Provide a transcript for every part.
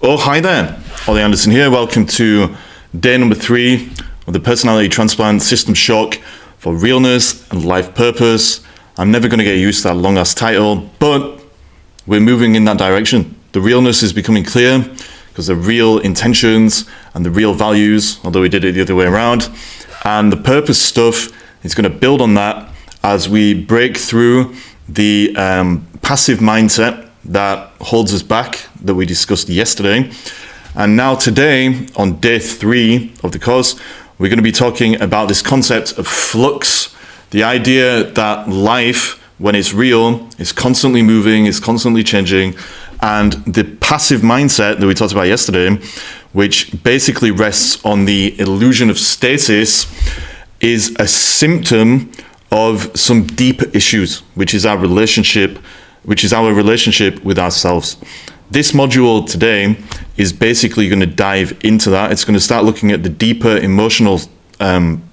Oh, hi there. Ollie Anderson here. Welcome to day number 3 of the Personality Transplant System Shock for Realness and Life Purpose. I'm never going to get used to that long-ass title, but we're moving in that direction. The realness is becoming clear because the real intentions and the real values, although we did it the other way around, and the purpose stuff is going to build on that as we break through the passive mindset that holds us back that we discussed yesterday. And now today, on day 3 of the course, we're going to be talking about this concept of flux, the idea that life, when it's real, is constantly moving, is constantly changing, and the passive mindset that we talked about yesterday, which basically rests on the illusion of stasis, is a symptom of some deeper issues, which is our relationship with ourselves. This module today is basically going to dive into that. It's going to start looking at the deeper emotional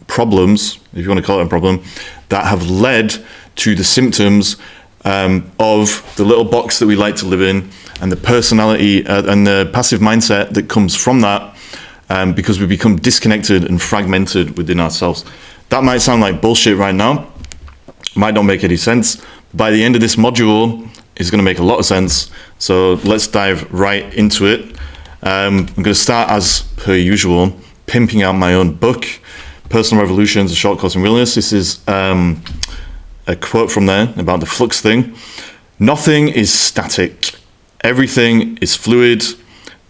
problems, if you want to call it a problem, that have led to the symptoms of the little box that we like to live in, and the personality and the passive mindset that comes from that, because we become disconnected and fragmented within ourselves. That might sound like bullshit right now, might not make any sense. By the end of this module, it's going to make a lot of sense. So let's dive right into it. I'm going to start, as per usual, pimping out my own book, Personal Revolutions, A Short Course in Realness. This is a quote from there about the flux thing. Nothing is static. Everything is fluid.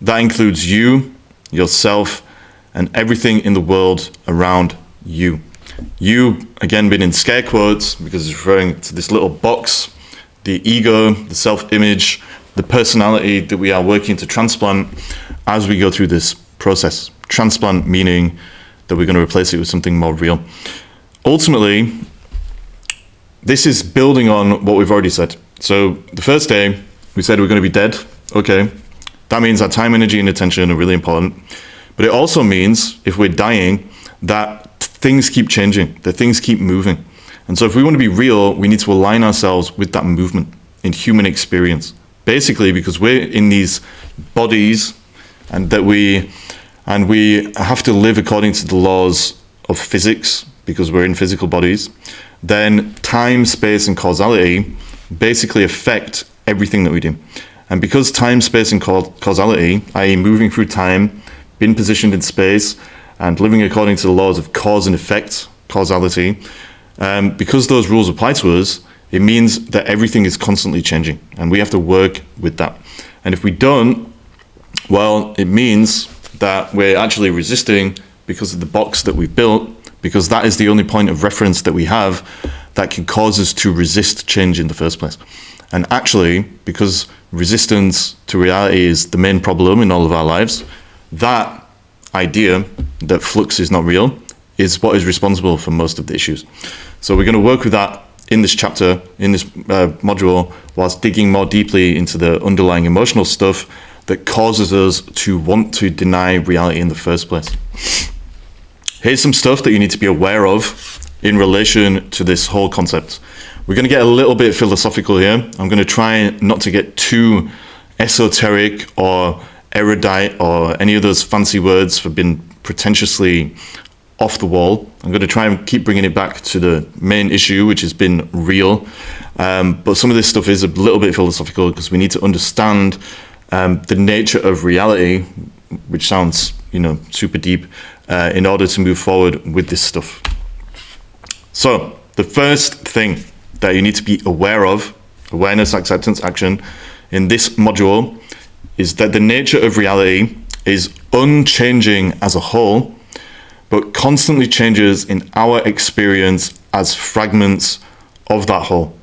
That includes you, yourself, and everything in the world around you. You, again, been in scare quotes because it's referring to this little box, the ego, the self-image, the personality that we are working to transplant as we go through this process. Transplant meaning that we're going to replace it with something more real. Ultimately, this is building on what we've already said. So the first day, we said we're going to be dead. Okay, that means our time, energy, and attention are really important. But it also means, if we're dying, that things keep changing, that things keep moving. And so if we want to be real, we need to align ourselves with that movement in human experience. Basically, because we're in these bodies and we have to live according to the laws of physics because we're in physical bodies, then time, space, and causality basically affect everything that we do. And because time, space, and causality, i.e. moving through time, being positioned in space, and living according to the laws of cause and effect, causality, because those rules apply to us, it means that everything is constantly changing, and we have to work with that. And if we don't, well, it means that we're actually resisting because of the box that we've built, because that is the only point of reference that we have that can cause us to resist change in the first place. And actually, because resistance to reality is the main problem in all of our lives, that idea that flux is not real is what is responsible for most of the issues. So we're going to work with that in this chapter, in this module, whilst digging more deeply into the underlying emotional stuff that causes us to want to deny reality in the first place. Here's some stuff that you need to be aware of in relation to this whole concept. We're going to get a little bit philosophical here. I'm going to try not to get too esoteric or erudite or any of those fancy words for being pretentiously off the wall. I'm going to try and keep bringing it back to the main issue, which has been real. But some of this stuff is a little bit philosophical because we need to understand the nature of reality, which sounds, super deep, in order to move forward with this stuff. So the first thing that you need to be aware of, awareness, acceptance, action, in this module, is that the nature of reality is unchanging as a whole, but constantly changes in our experience as fragments of that whole.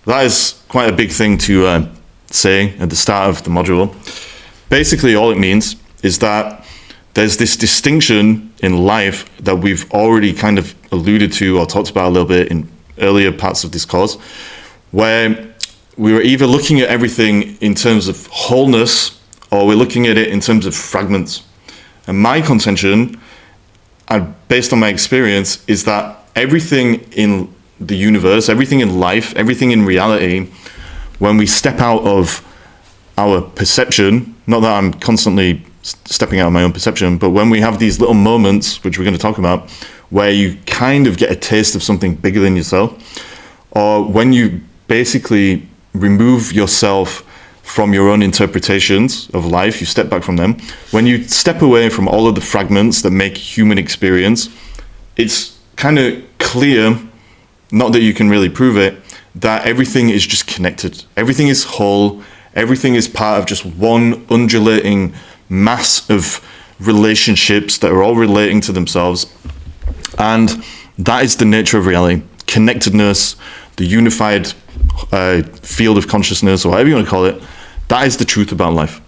That is quite a big thing to say at the start of the module. Basically, all it means is that there's this distinction in life that we've already kind of alluded to or talked about a little bit in earlier parts of this course, where we were either looking at everything in terms of wholeness or we're looking at it in terms of fragments. And my contention, and based on my experience, is that everything in the universe, everything in life, everything in reality, when we step out of our perception, not that I'm constantly stepping out of my own perception, but when we have these little moments, which we're going to talk about, where you kind of get a taste of something bigger than yourself, or when you basically remove yourself from your own interpretations of life, you step back from them. When you step away from all of the fragments that make human experience, it's kind of clear, not that you can really prove it, that everything is just connected. Everything is whole. Everything is part of just one undulating mass of relationships that are all relating to themselves. And that is the nature of reality. Connectedness, the unified field of consciousness, or whatever you want to call it, that is the truth about life.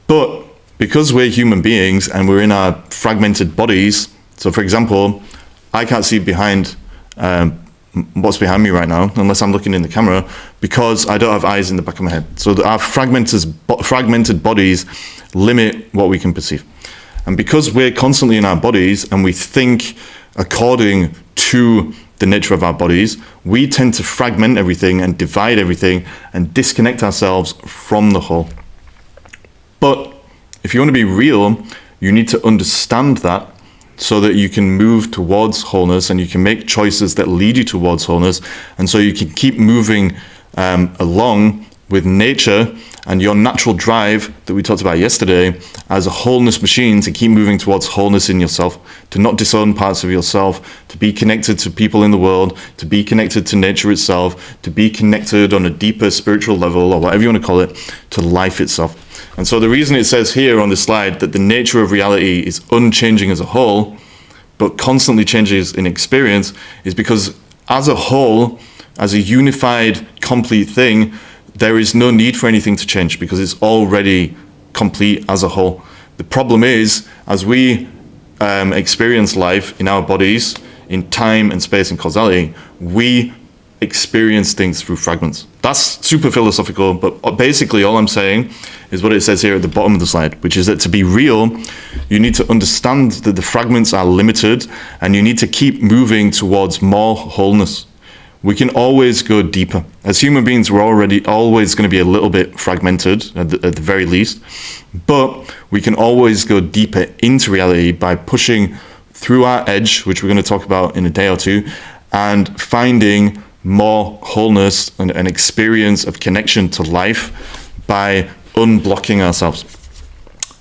But because we're human beings and we're in our fragmented bodies, so for example, I can't see behind what's behind me right now, unless I'm looking in the camera, because I don't have eyes in the back of my head. So our fragmented bodies limit what we can perceive. And because we're constantly in our bodies and we think according to the nature of our bodies, we tend to fragment everything and divide everything and disconnect ourselves from the whole. But if you want to be real, you need to understand that so that you can move towards wholeness and you can make choices that lead you towards wholeness. And so you can keep moving along with nature and your natural drive that we talked about yesterday as a wholeness machine to keep moving towards wholeness in yourself, to not disown parts of yourself, to be connected to people in the world, to be connected to nature itself, to be connected on a deeper spiritual level, or whatever you want to call it, to life itself. And so the reason it says here on the slide that the nature of reality is unchanging as a whole, but constantly changes in experience, is because as a whole, as a unified, complete thing, there is no need for anything to change because it's already complete as a whole. The problem is, as we experience life in our bodies, in time and space and causality, we experience things through fragments. That's super philosophical, but basically all I'm saying is what it says here at the bottom of the slide, which is that to be real, you need to understand that the fragments are limited and you need to keep moving towards more wholeness. We can always go deeper. As human beings, we're already always going to be a little bit fragmented at the very least, but we can always go deeper into reality by pushing through our edge, which we're going to talk about in a day or two, and finding more wholeness and an experience of connection to life by unblocking ourselves.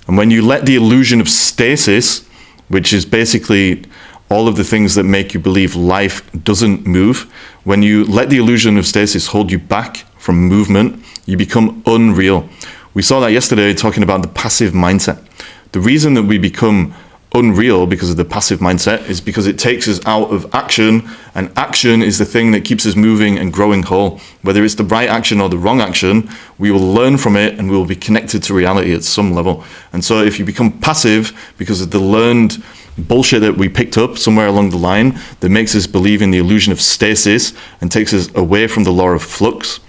And when you let the illusion of stasis, which is basically all of the things that make you believe life doesn't move, when you let the illusion of stasis hold you back from movement, you become unreal. We saw that yesterday talking about the passive mindset. The reason that we become unreal because of the passive mindset is because it takes us out of action, and action is the thing that keeps us moving and growing whole. Whether it's the right action or the wrong action, we will learn from it and we will be connected to reality at some level. And so if you become passive because of the learned bullshit that we picked up somewhere along the line that makes us believe in the illusion of stasis and takes us away from the law of flux,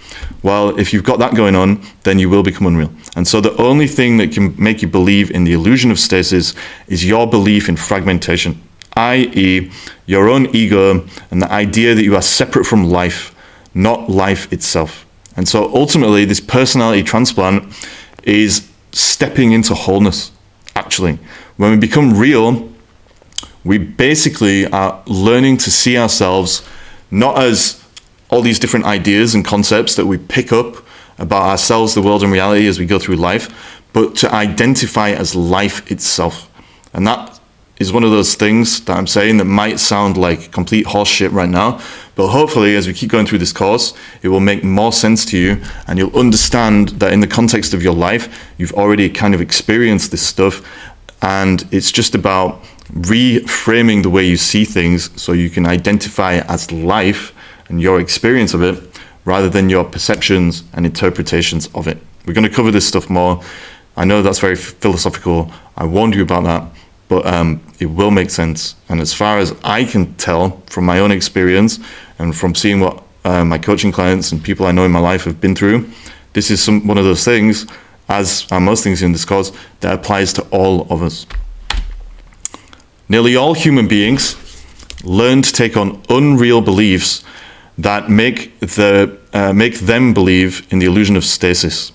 well, if you've got that going on, then you will become unreal. And so the only thing that can make you believe in the illusion of stasis is your belief in fragmentation, i.e. your own ego and the idea that you are separate from life, not life itself. And so ultimately, this personality transplant is stepping into wholeness, actually. When we become real, we basically are learning to see ourselves not as all these different ideas and concepts that we pick up about ourselves, the world, and reality as we go through life, but to identify as life itself. And that is one of those things that I'm saying that might sound like complete horseshit right now, but hopefully as we keep going through this course, it will make more sense to you and you'll understand that in the context of your life, you've already kind of experienced this stuff, and it's just about reframing the way you see things so you can identify as life and your experience of it rather than your perceptions and interpretations of it. We're going to cover this stuff more. I know that's very philosophical. I warned you about that, but it will make sense. And as far as I can tell from my own experience and from seeing what my coaching clients and people I know in my life have been through, this is one of those things, as are most things in this course, that applies to all of us. Nearly all human beings learn to take on unreal beliefs that make them believe in the illusion of stasis.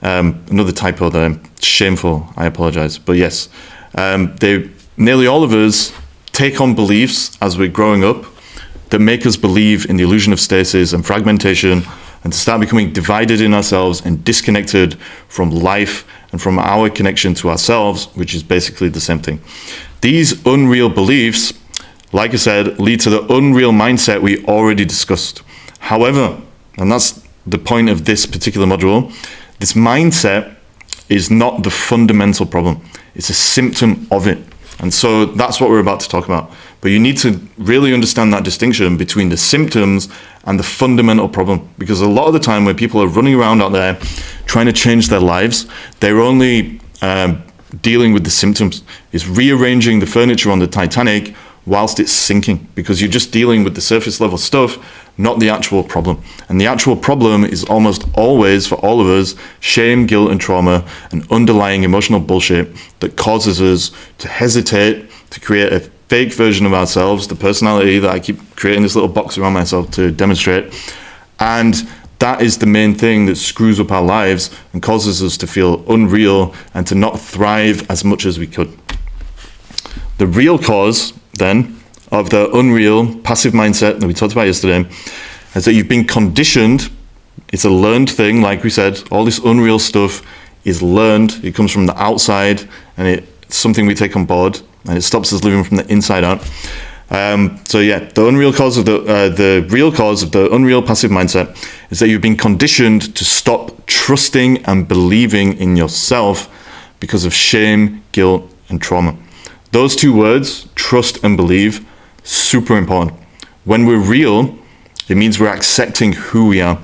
Another typo there, shameful, I apologize. But yes, nearly all of us take on beliefs as we're growing up that make us believe in the illusion of stasis and fragmentation, and to start becoming divided in ourselves and disconnected from life and from our connection to ourselves, which is basically the same thing. These unreal beliefs, like I said, lead to the unreal mindset we already discussed. However, and that's the point of this particular module, this mindset is not the fundamental problem. It's a symptom of it. And so that's what we're about to talk about. But you need to really understand that distinction between the symptoms and the fundamental problem. Because a lot of the time when people are running around out there trying to change their lives, they're only dealing with the symptoms. It's rearranging the furniture on the Titanic whilst it's sinking, because you're just dealing with the surface level stuff, not the actual problem. And the actual problem is almost always, for all of us, shame, guilt, and trauma, and underlying emotional bullshit that causes us to hesitate, to create a fake version of ourselves, the personality that I keep creating this little box around myself to demonstrate. And that is the main thing that screws up our lives and causes us to feel unreal and to not thrive as much as we could. The real cause, then, of the unreal passive mindset that we talked about yesterday is that you've been conditioned. It's a learned thing, like we said. All this unreal stuff is learned. It comes from the outside, and it's something we take on board, and it stops us living from the inside out. So yeah, the real cause of the unreal passive mindset is that you've been conditioned to stop trusting and believing in yourself because of shame, guilt, and trauma. Those two words, trust and believe, super important. When we're real, it means we're accepting who we are.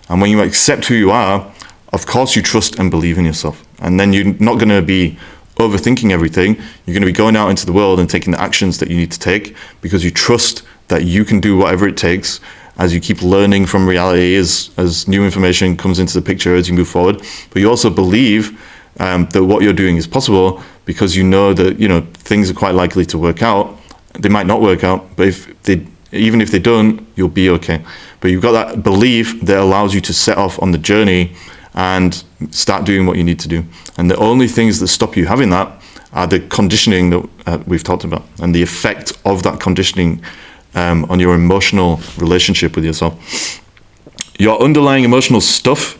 And when you accept who you are, of course you trust and believe in yourself. And then you're not going to be overthinking everything. You're going to be going out into the world and taking the actions that you need to take because you trust that you can do whatever it takes as you keep learning from reality, as new information comes into the picture as you move forward. But you also believe that what you're doing is possible because you know that things are quite likely to work out. They might not work out, but even if they don't, you'll be okay. But you've got that belief that allows you to set off on the journey and start doing what you need to do. And the only things that stop you having that are the conditioning that we've talked about and the effect of that conditioning on your emotional relationship with yourself. Your underlying emotional stuff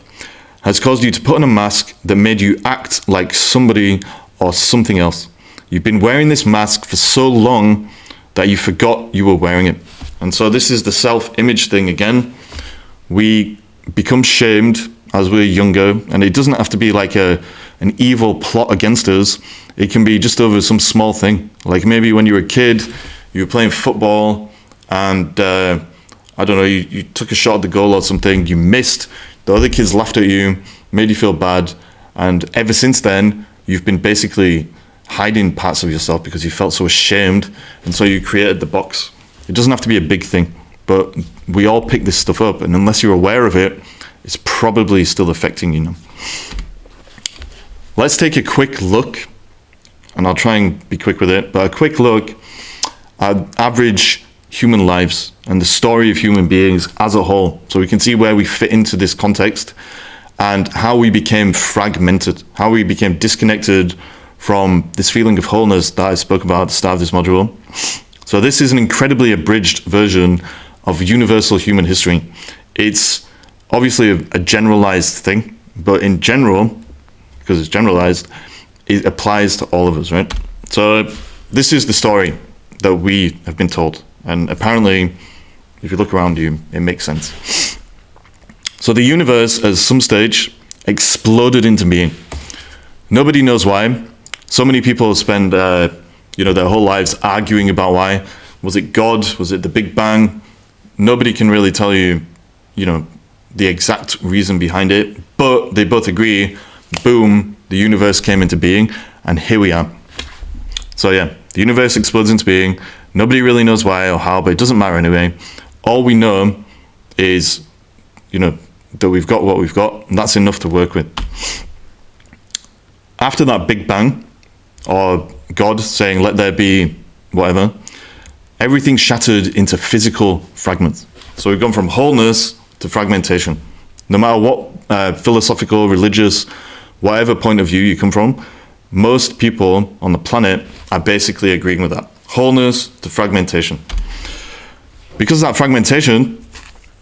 has caused you to put on a mask that made you act like somebody or something else. You've been wearing this mask for so long that you forgot you were wearing it. And so this is the self-image thing again. We become shamed as we're younger, and it doesn't have to be like an evil plot against us. It can be just over some small thing. Like maybe when you were a kid, you were playing football and I don't know, you took a shot at the goal or something, you missed, the other kids laughed at you, made you feel bad, and ever since then, you've been basically hiding parts of yourself because you felt so ashamed, and so you created the box. It doesn't have to be a big thing, but we all pick this stuff up, and unless you're aware of it, it's probably still affecting you now. Let's take a quick look, and I'll try and be quick with it, but a quick look at average human lives and the story of human beings as a whole, so we can see where we fit into this context and how we became fragmented, how we became disconnected from this feeling of wholeness that I spoke about at the start of this module. So this is an incredibly abridged version of universal human history. It's obviously a generalized thing, but in general, because it's generalized, it applies to all of us, right? So this is the story that we have been told. And apparently, if you look around you, it makes sense. So the universe, at some stage, exploded into being. Nobody knows why. So many people spend their whole lives arguing about why. Was it God? Was it the Big Bang? Nobody can really tell you, the exact reason behind it, but they both agree, boom, the universe came into being, and here we are. So yeah, the universe explodes into being. Nobody really knows why or how, but it doesn't matter anyway. All we know is, that we've got what we've got, and that's enough to work with. After that Big Bang, or God saying, let there be whatever, everything shattered into physical fragments. So we've gone from wholeness to fragmentation. No matter what philosophical, religious, whatever point of view you come from, most people on the planet are basically agreeing with that. Wholeness to fragmentation. Because of that fragmentation,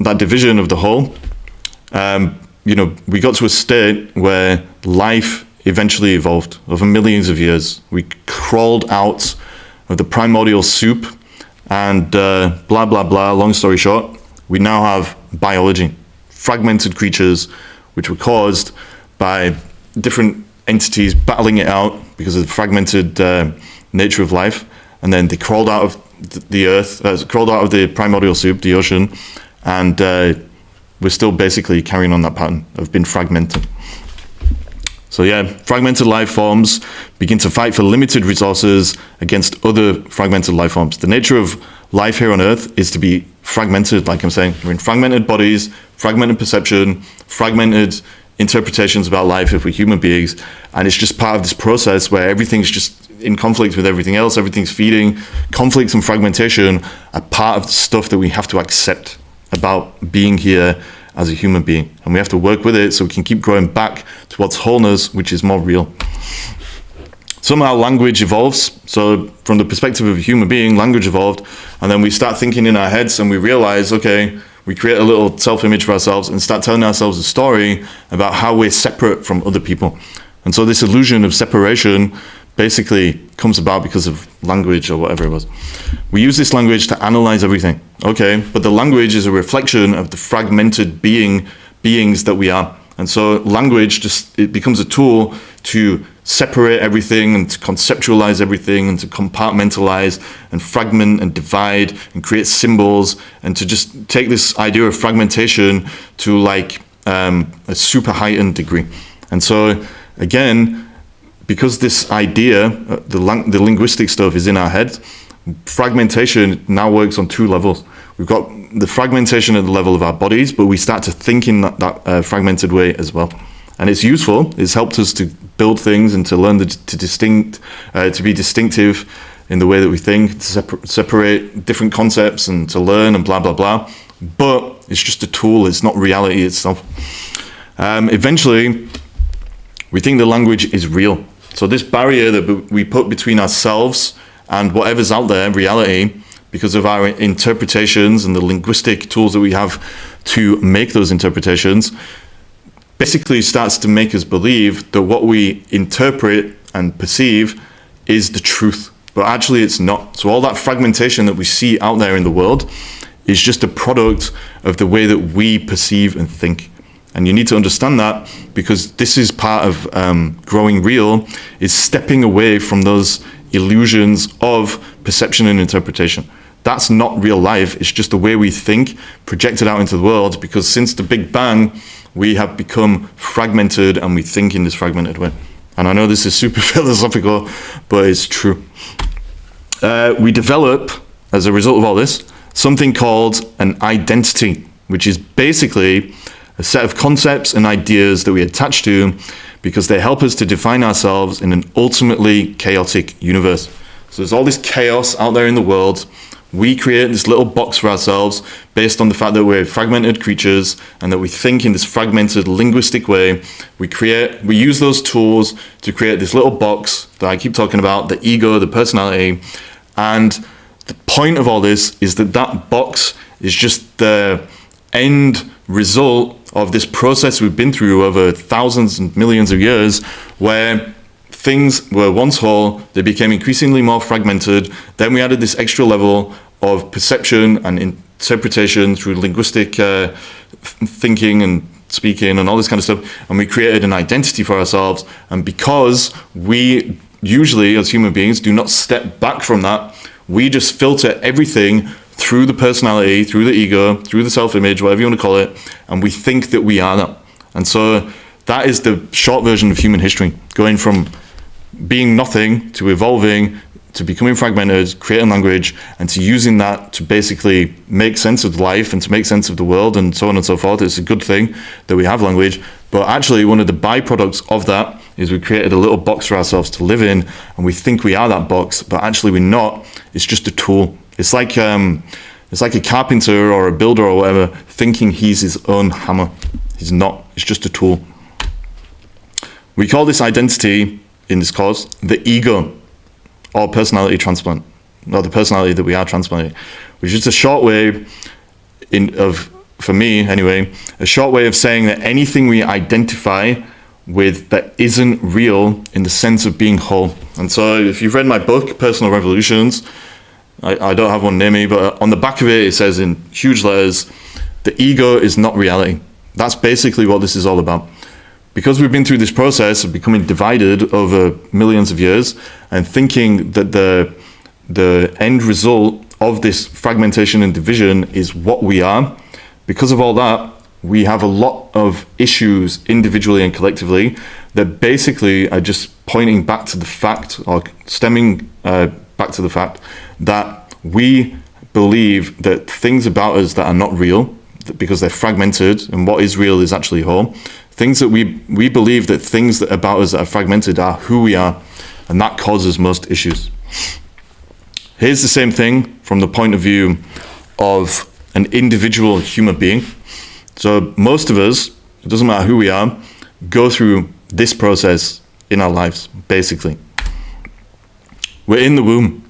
that division of the whole, we got to a state where life eventually evolved over millions of years. We crawled out of the primordial soup and blah, blah, blah. Long story short, we now have biology, fragmented creatures, which were caused by different entities battling it out because of the fragmented nature of life. And then they crawled out of the earth, crawled out of the primordial soup, the ocean, and we're still basically carrying on that pattern of being fragmented. So yeah, fragmented life forms begin to fight for limited resources against other fragmented life forms. The nature of life here on Earth is to be fragmented, like I'm saying. We're in fragmented bodies, fragmented perception, fragmented interpretations about life if we're human beings. And it's just part of this process where everything's just in conflict with everything else, everything's feeding. Conflicts and fragmentation are part of the stuff that we have to accept about being here as a human being, and we have to work with it so we can keep growing back towards wholeness, which is more real. Somehow language evolves. So from the perspective of a human being, language evolved, and then we start thinking in our heads and we realize, okay, we create a little self-image for ourselves and start telling ourselves a story about how we're separate from other people. And so this illusion of separation basically comes about because of language or whatever it was. We use this language to analyze everything. Okay, but the language is a reflection of the fragmented beings that we are. And so language it becomes a tool to separate everything and to conceptualize everything and to compartmentalize and fragment and divide and create symbols and to just take this idea of fragmentation to like a super heightened degree. And so again, because this idea, the linguistic stuff is in our head, fragmentation now works on two levels. We've got the fragmentation at the level of our bodies, but we start to think in that fragmented way as well. And it's useful. It's helped us to build things and to learn to be distinctive in the way that we think, to separate different concepts and to learn and blah, blah, blah. But it's just a tool. It's not reality itself. Eventually, we think the language is real. So this barrier that we put between ourselves and whatever's out there, reality, because of our interpretations and the linguistic tools that we have to make those interpretations, basically starts to make us believe that what we interpret and perceive is the truth. But actually it's not. So all that fragmentation that we see out there in the world is just a product of the way that we perceive and think. And you need to understand that, because this is part of growing real, is stepping away from those illusions of perception and interpretation. That's not real life. It's just the way we think projected out into the world, because since the Big Bang, we have become fragmented and we think in this fragmented way. And I know this is super philosophical, but it's true. We develop, as a result of all this, something called an identity, which is basically a set of concepts and ideas that we attach to because they help us to define ourselves in an ultimately chaotic universe. So there's all this chaos out there in the world. We create this little box for ourselves based on the fact that we're fragmented creatures and that we think in this fragmented linguistic way. We use those tools to create this little box that I keep talking about, the ego, the personality. And the point of all this is that that box is just the end result of this process we've been through over thousands and millions of years, where things were once whole, they became increasingly more fragmented. Then we added this extra level of perception and interpretation through linguistic thinking and speaking and all this kind of stuff, and we created an identity for ourselves. And because we usually, as human beings, do not step back from that, we just filter everything through the personality, through the ego, through the self-image, whatever you want to call it, and we think that we are that. And so that is the short version of human history, going from being nothing to evolving to becoming fragmented, creating language, and to using that to basically make sense of life and to make sense of the world and so on and so forth. It's a good thing that we have language, but actually one of the byproducts of that is we created a little box for ourselves to live in, and we think we are that box, but actually we're not. It's just a tool. It's like a carpenter or a builder or whatever thinking he's his own hammer. He's not. He's just a tool. We call this identity in this course the ego, or personality transplant, or the personality that we are transplanting, which is a short way for me anyway, a short way of saying that anything we identify with that isn't real in the sense of being whole. And so if you've read my book, Personal Revolutions, I don't have one near me, but on the back of it, it says in huge letters, the ego is not reality. That's basically what this is all about. Because we've been through this process of becoming divided over millions of years and thinking that the end result of this fragmentation and division is what we are, because of all that, we have a lot of issues individually and collectively that basically are just pointing back to the fact, or stemming back to the fact that we believe that things about us that are not real, because they're fragmented, and what is real is actually whole. Things that we believe that things that about us that are fragmented are who we are, and that causes most issues. Here's the same thing from the point of view of an individual human being. So most of us, it doesn't matter who we are, go through this process in our lives, basically. We're in the womb.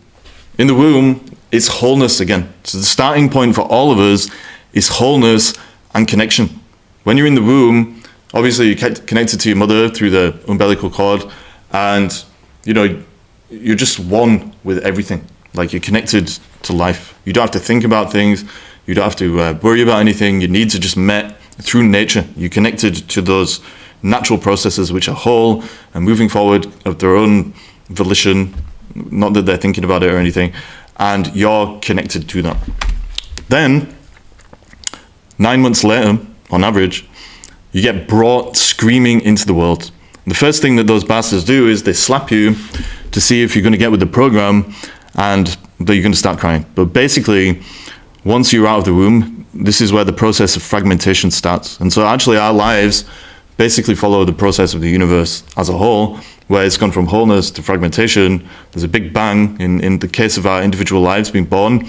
In the womb, it's wholeness again. So the starting point for all of us is wholeness and connection. When you're in the womb, obviously you're connected to your mother through the umbilical cord, and you're just one with everything. Like, you're connected to life. You don't have to think about things. You don't have to worry about anything. Your needs are just met through nature. You're connected to those natural processes which are whole and moving forward of their own volition, not that they're thinking about it or anything, and you're connected to that. Then, 9 months later, on average, you get brought screaming into the world. The first thing that those bastards do is they slap you to see if you're going to get with the program, and that you're going to start crying. But basically, once you're out of the womb, this is where the process of fragmentation starts. And so actually our lives basically follow the process of the universe as a whole, where it's gone from wholeness to fragmentation. There's a big bang in the case of our individual lives being born.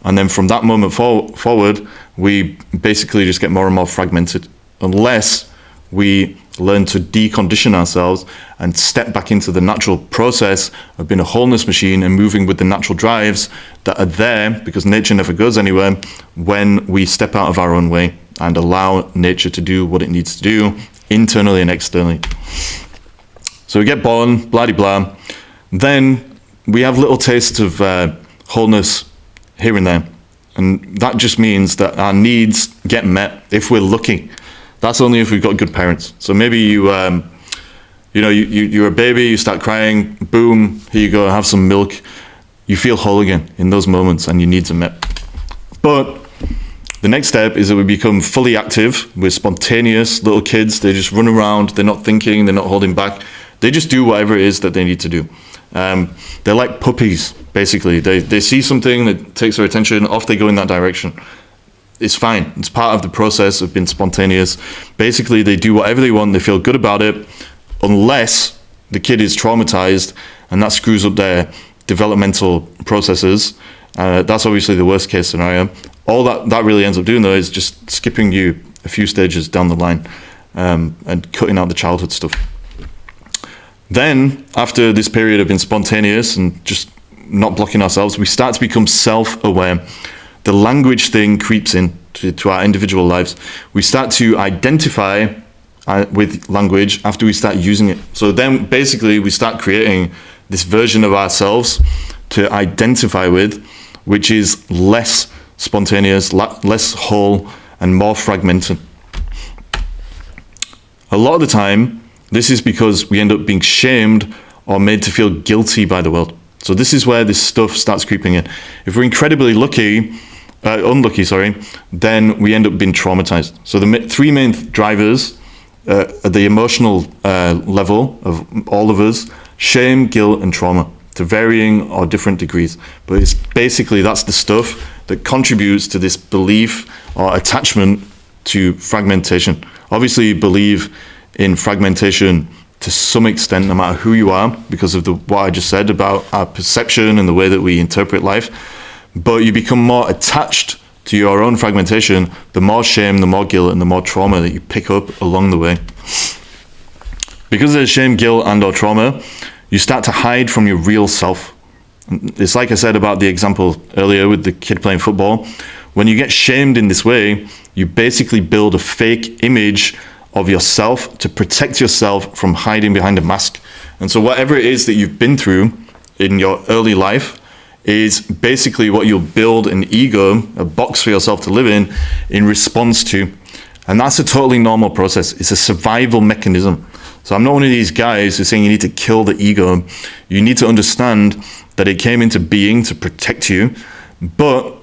And then from that moment forward, we basically just get more and more fragmented, unless we learn to decondition ourselves and step back into the natural process of being a wholeness machine and moving with the natural drives that are there, because nature never goes anywhere, when we step out of our own way and allow nature to do what it needs to do internally and externally. So we get born, blah-de-blah. Then we have little tastes of wholeness here and there. And that just means that our needs get met if we're lucky. That's only if we've got good parents. So maybe you're a baby, you start crying, boom, here you go, have some milk. You feel whole again in those moments and your needs are met. But the next step is that we become fully active. We're spontaneous little kids. They just run around. They're not thinking. They're not holding back. They just do whatever it is that they need to do. They're like puppies, basically. They see something that takes their attention, off they go in that direction. It's fine. It's part of the process of being spontaneous. Basically, they do whatever they want. They feel good about it, unless the kid is traumatized, and that screws up their developmental processes. That's obviously the worst case scenario. All that really ends up doing, though, is just skipping you a few stages down the line and cutting out the childhood stuff. Then, after this period of being spontaneous and just not blocking ourselves, we start to become self-aware. The language thing creeps in to our individual lives. We start to identify with language after we start using it. So then basically we start creating this version of ourselves to identify with, which is less spontaneous, less whole, and more fragmented. A lot of the time, this is because we end up being shamed or made to feel guilty by the world. So this is where this stuff starts creeping in. If we're incredibly unlucky, then we end up being traumatized. So the three main drivers at the emotional level of all of us: shame, guilt, and trauma, to varying or different degrees. But it's basically, that's the stuff that contributes to this belief or attachment to fragmentation. Obviously, you believe in fragmentation to some extent, no matter who you are, because of what I just said about our perception and the way that we interpret life. But you become more attached to your own fragmentation, the more shame, the more guilt, and the more trauma that you pick up along the way. Because there's shame, guilt, and or trauma, you start to hide from your real self. It's like I said about the example earlier with the kid playing football. When you get shamed in this way, you basically build a fake image of yourself to protect yourself from hiding behind a mask. And so whatever it is that you've been through in your early life is basically what you'll build an ego, a box for yourself to live in response to. And that's a totally normal process. It's a survival mechanism. So I'm not one of these guys who's saying you need to kill the ego. You need to understand that it came into being to protect you, but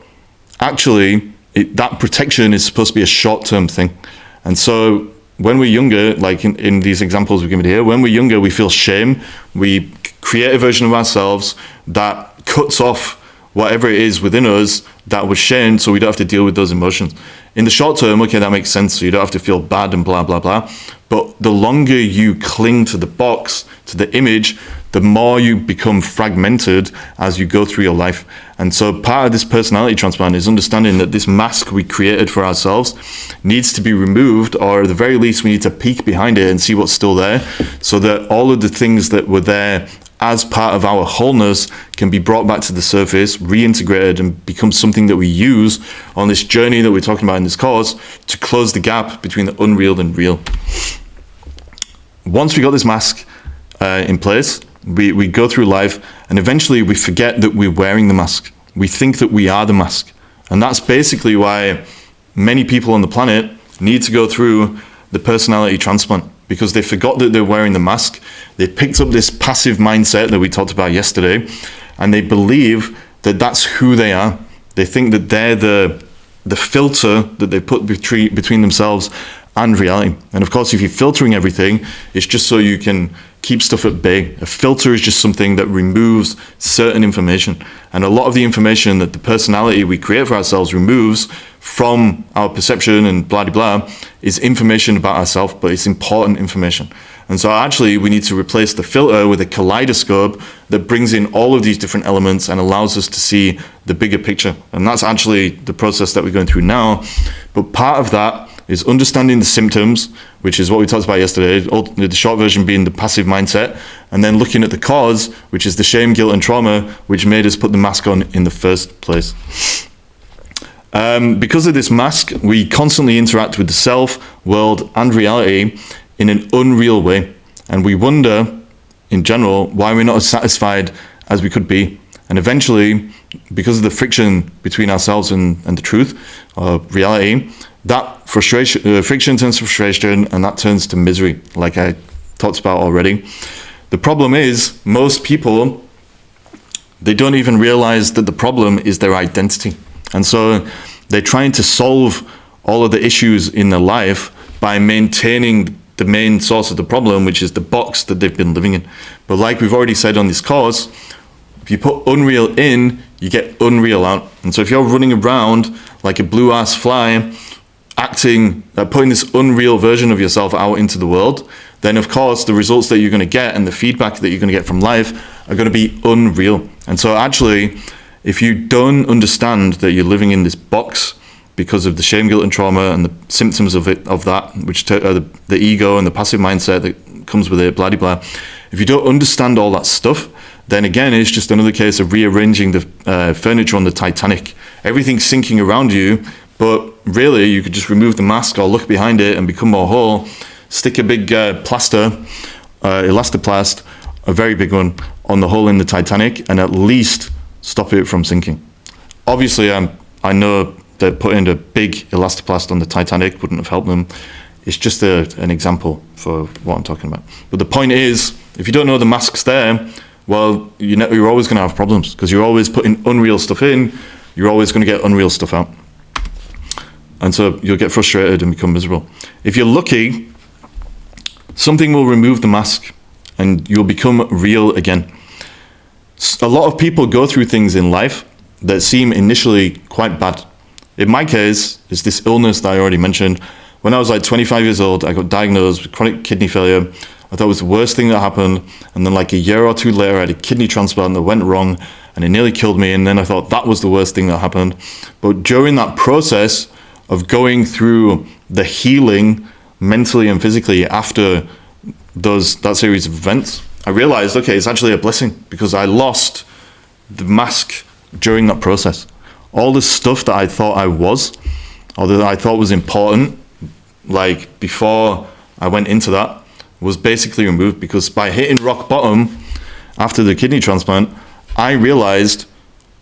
actually that protection is supposed to be a short-term thing. And so when we're younger, like in these examples we've given here, when we're younger, we feel shame. We create a version of ourselves that cuts off whatever it is within us that was shamed, so we don't have to deal with those emotions. In the short term, okay, that makes sense, so you don't have to feel bad and blah, blah, blah. But the longer you cling to the box, to the image, the more you become fragmented as you go through your life. And so part of this personality transplant is understanding that this mask we created for ourselves needs to be removed, or at the very least, we need to peek behind it and see what's still there, so that all of the things that were there as part of our wholeness can be brought back to the surface, reintegrated, and become something that we use on this journey that we're talking about in this course to close the gap between the unreal and real. Once we got this mask in place, we go through life, and eventually we forget that we're wearing the mask. We think that we are the mask. And that's basically why many people on the planet need to go through the personality transplant, because they forgot that they're wearing the mask. They picked up this passive mindset that we talked about yesterday, and they believe that that's who they are. They think that they're the filter that they put between themselves and reality. And of course, if you're filtering everything, it's just so you can keep stuff at bay. A filter is just something that removes certain information. And a lot of the information that the personality we create for ourselves removes from our perception and blah, blah, blah, is information about ourselves, but it's important information. And so actually we need to replace the filter with a kaleidoscope that brings in all of these different elements and allows us to see the bigger picture. And that's actually the process that we're going through now. But part of that is understanding the symptoms, which is what we talked about yesterday, the short version being the passive mindset, and then looking at the cause, which is the shame, guilt, and trauma, which made us put the mask on in the first place. Because of this mask, we constantly interact with the self, world, and reality in an unreal way. And we wonder, in general, why we're not as satisfied as we could be. And eventually, because of the friction between ourselves and the truth, or reality, that friction turns to frustration, and that turns to misery, like I talked about already. The problem is, most people, they don't even realize that the problem is their identity. And so they're trying to solve all of the issues in their life by maintaining the main source of the problem, which is the box that they've been living in. But like we've already said on this course, if you put unreal in, you get unreal out. And so if you're running around like a blue-ass fly, putting this unreal version of yourself out into the world, then of course the results that you're going to get and the feedback that you're going to get from life are going to be unreal. And so actually, if you don't understand that you're living in this box because of the shame, guilt, and trauma and the symptoms of that, which are the ego and the passive mindset that comes with it, blah, blah, blah. If you don't understand all that stuff, then again, it's just another case of rearranging the furniture on the Titanic. Everything's sinking around you, but really you could just remove the mask or look behind it and become more whole, stick a big elastoplast, a very big one, on the hole in the Titanic, and at least stop it from sinking. Obviously, I know that putting a big elastoplast on the Titanic wouldn't have helped them. It's just an example for what I'm talking about. But the point is, if you don't know the mask's there, well, you're always going to have problems, because you're always putting unreal stuff in, you're always going to get unreal stuff out. And so you'll get frustrated and become miserable. If you're lucky, something will remove the mask and you'll become real again. A lot of people go through things in life that seem initially quite bad. In my case, it's this illness that I already mentioned. When I was like 25 years old, I got diagnosed with chronic kidney failure. I thought it was the worst thing that happened. And then like a year or two later, I had a kidney transplant that went wrong. and it nearly killed me. And then I thought that was the worst thing that happened. But during that process of going through the healing mentally and physically after that series of events, I realized, okay, it's actually a blessing, because I lost the mask during that process. All the stuff that I thought I was, or that I thought was important, like before I went into that, was basically removed, because by hitting rock bottom after the kidney transplant, I realized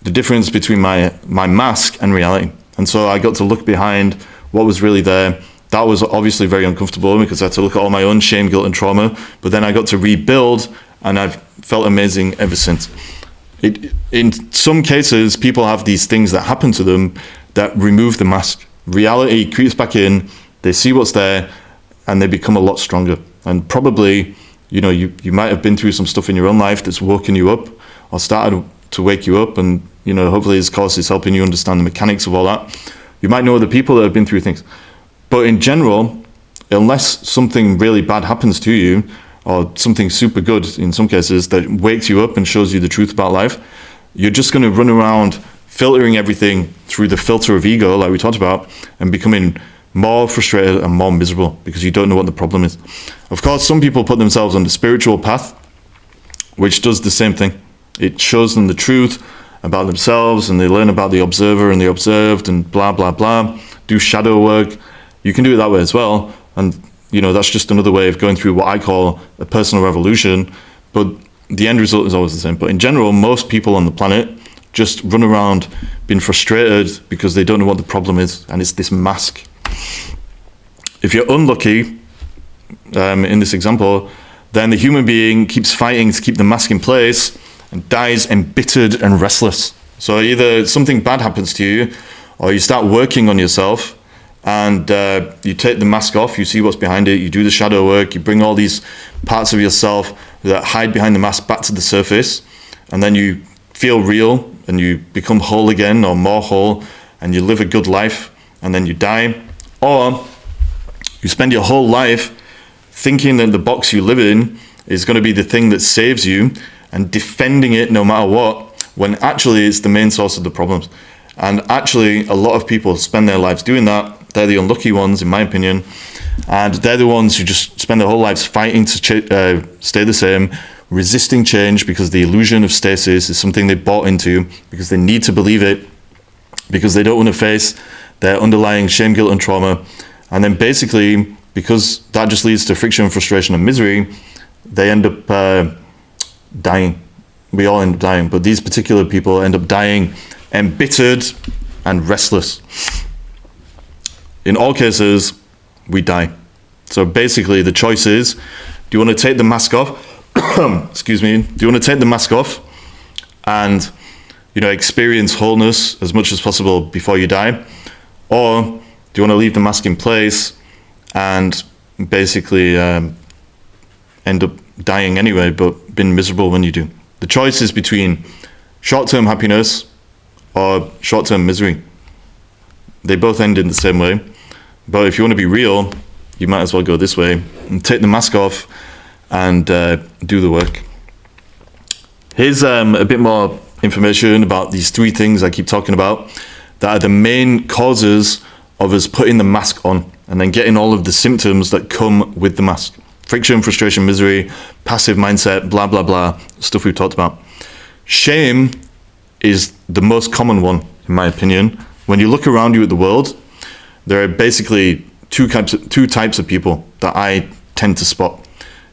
the difference between my mask and reality. And so I got to look behind what was really there. That was obviously very uncomfortable, because I had to look at all my own shame, guilt, and trauma. But then I got to rebuild, and I've felt amazing ever since. In some cases, people have these things that happen to them that remove the mask. Reality creeps back in, they see what's there, and they become a lot stronger. And probably, you might have been through some stuff in your own life that's woken you up, or started to wake you up, and hopefully this course is helping you understand the mechanics of all that. You might know other people that have been through things. But in general, unless something really bad happens to you, or something super good in some cases that wakes you up and shows you the truth about life, you're just going to run around filtering everything through the filter of ego, like we talked about, and becoming more frustrated and more miserable, because you don't know what the problem is. Of course, some people put themselves on the spiritual path, which does the same thing. It shows them the truth about themselves, and they learn about the observer and the observed, and blah, blah, blah, do shadow work. You can do it that way as well. And that's just another way of going through what I call a personal revolution. But the end result is always the same. But in general, most people on the planet just run around being frustrated because they don't know what the problem is. And it's this mask. If you're unlucky, in this example, then the human being keeps fighting to keep the mask in place and dies embittered and restless. So either something bad happens to you, or you start working on yourself, and you take the mask off, you see what's behind it, you do the shadow work, you bring all these parts of yourself that hide behind the mask back to the surface, and then you feel real, and you become whole again, or more whole, and you live a good life, and then you die. Or you spend your whole life thinking that the box you live in is going to be the thing that saves you, and defending it no matter what, when actually it's the main source of the problems. And actually, a lot of people spend their lives doing that. They're the unlucky ones, in my opinion. And they're the ones who just spend their whole lives fighting to stay the same, resisting change, because the illusion of stasis is something they bought into, because they need to believe it, because they don't want to face their underlying shame, guilt, and trauma. And then basically, because that just leads to friction, frustration, and misery, they end up dying. We all end up dying, but these particular people end up dying embittered and restless. In all cases, we die. So basically, the choice is, do you want to take the mask off? Excuse me. Do you want to take the mask off and experience wholeness as much as possible before you die? Or do you want to leave the mask in place and basically end up dying anyway, but being miserable when you do? The choice is between short-term happiness or short-term misery. They both end in the same way. But if you want to be real, you might as well go this way and take the mask off and do the work. Here's a bit more information about these three things I keep talking about that are the main causes of us putting the mask on and then getting all of the symptoms that come with the mask. Friction, frustration, misery, passive mindset, blah, blah, blah, stuff we've talked about. Shame is the most common one, in my opinion. When you look around you at the world, there are basically two types of people that I tend to spot.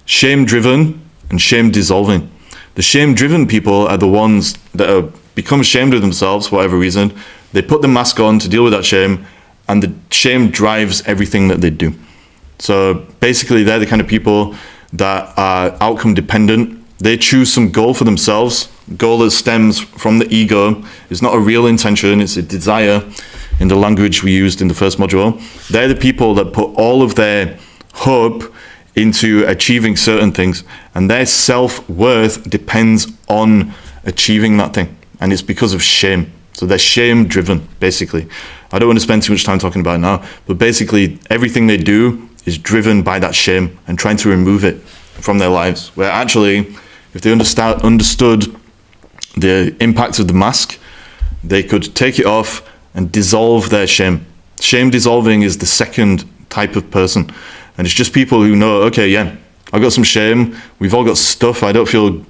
Shame-driven and shame-dissolving. The shame-driven people are the ones that become ashamed of themselves for whatever reason. They put the mask on to deal with that shame, and the shame drives everything that they do. So basically, they're the kind of people that are outcome dependent. They choose some goal for themselves, goal that stems from the ego. It's not a real intention, it's a desire in the language we used in the first module. They're the people that put all of their hope into achieving certain things, and their self-worth depends on achieving that thing, and it's because of shame. So they're shame-driven, basically. I don't want to spend too much time talking about it now, but basically everything they do is driven by that shame and trying to remove it from their lives, where actually, if they understood the impact of the mask, they could take it off and dissolve their shame. Shame dissolving is the second type of person. And it's just people who know, okay, yeah, I got some shame. We've all got stuff. I don't feel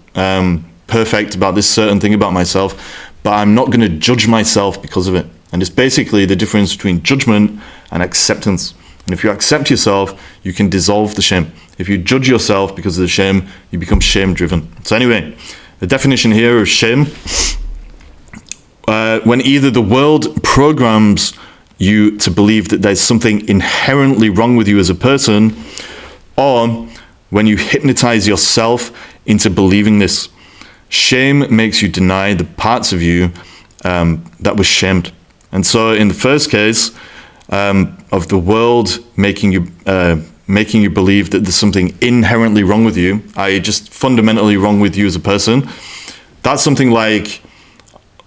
perfect about this certain thing about myself, but I'm not going to judge myself because of it. And it's basically the difference between judgment and acceptance. And if you accept yourself, you can dissolve the shame. If you judge yourself because of the shame, you become shame-driven. So anyway, the definition here of shame, when either the world programs you to believe that there's something inherently wrong with you as a person, or when you hypnotize yourself into believing this. Shame makes you deny the parts of you that were shamed. And so in the first case, of the world making you believe that there's something inherently wrong with you, i.e. just fundamentally wrong with you as a person, that's something like,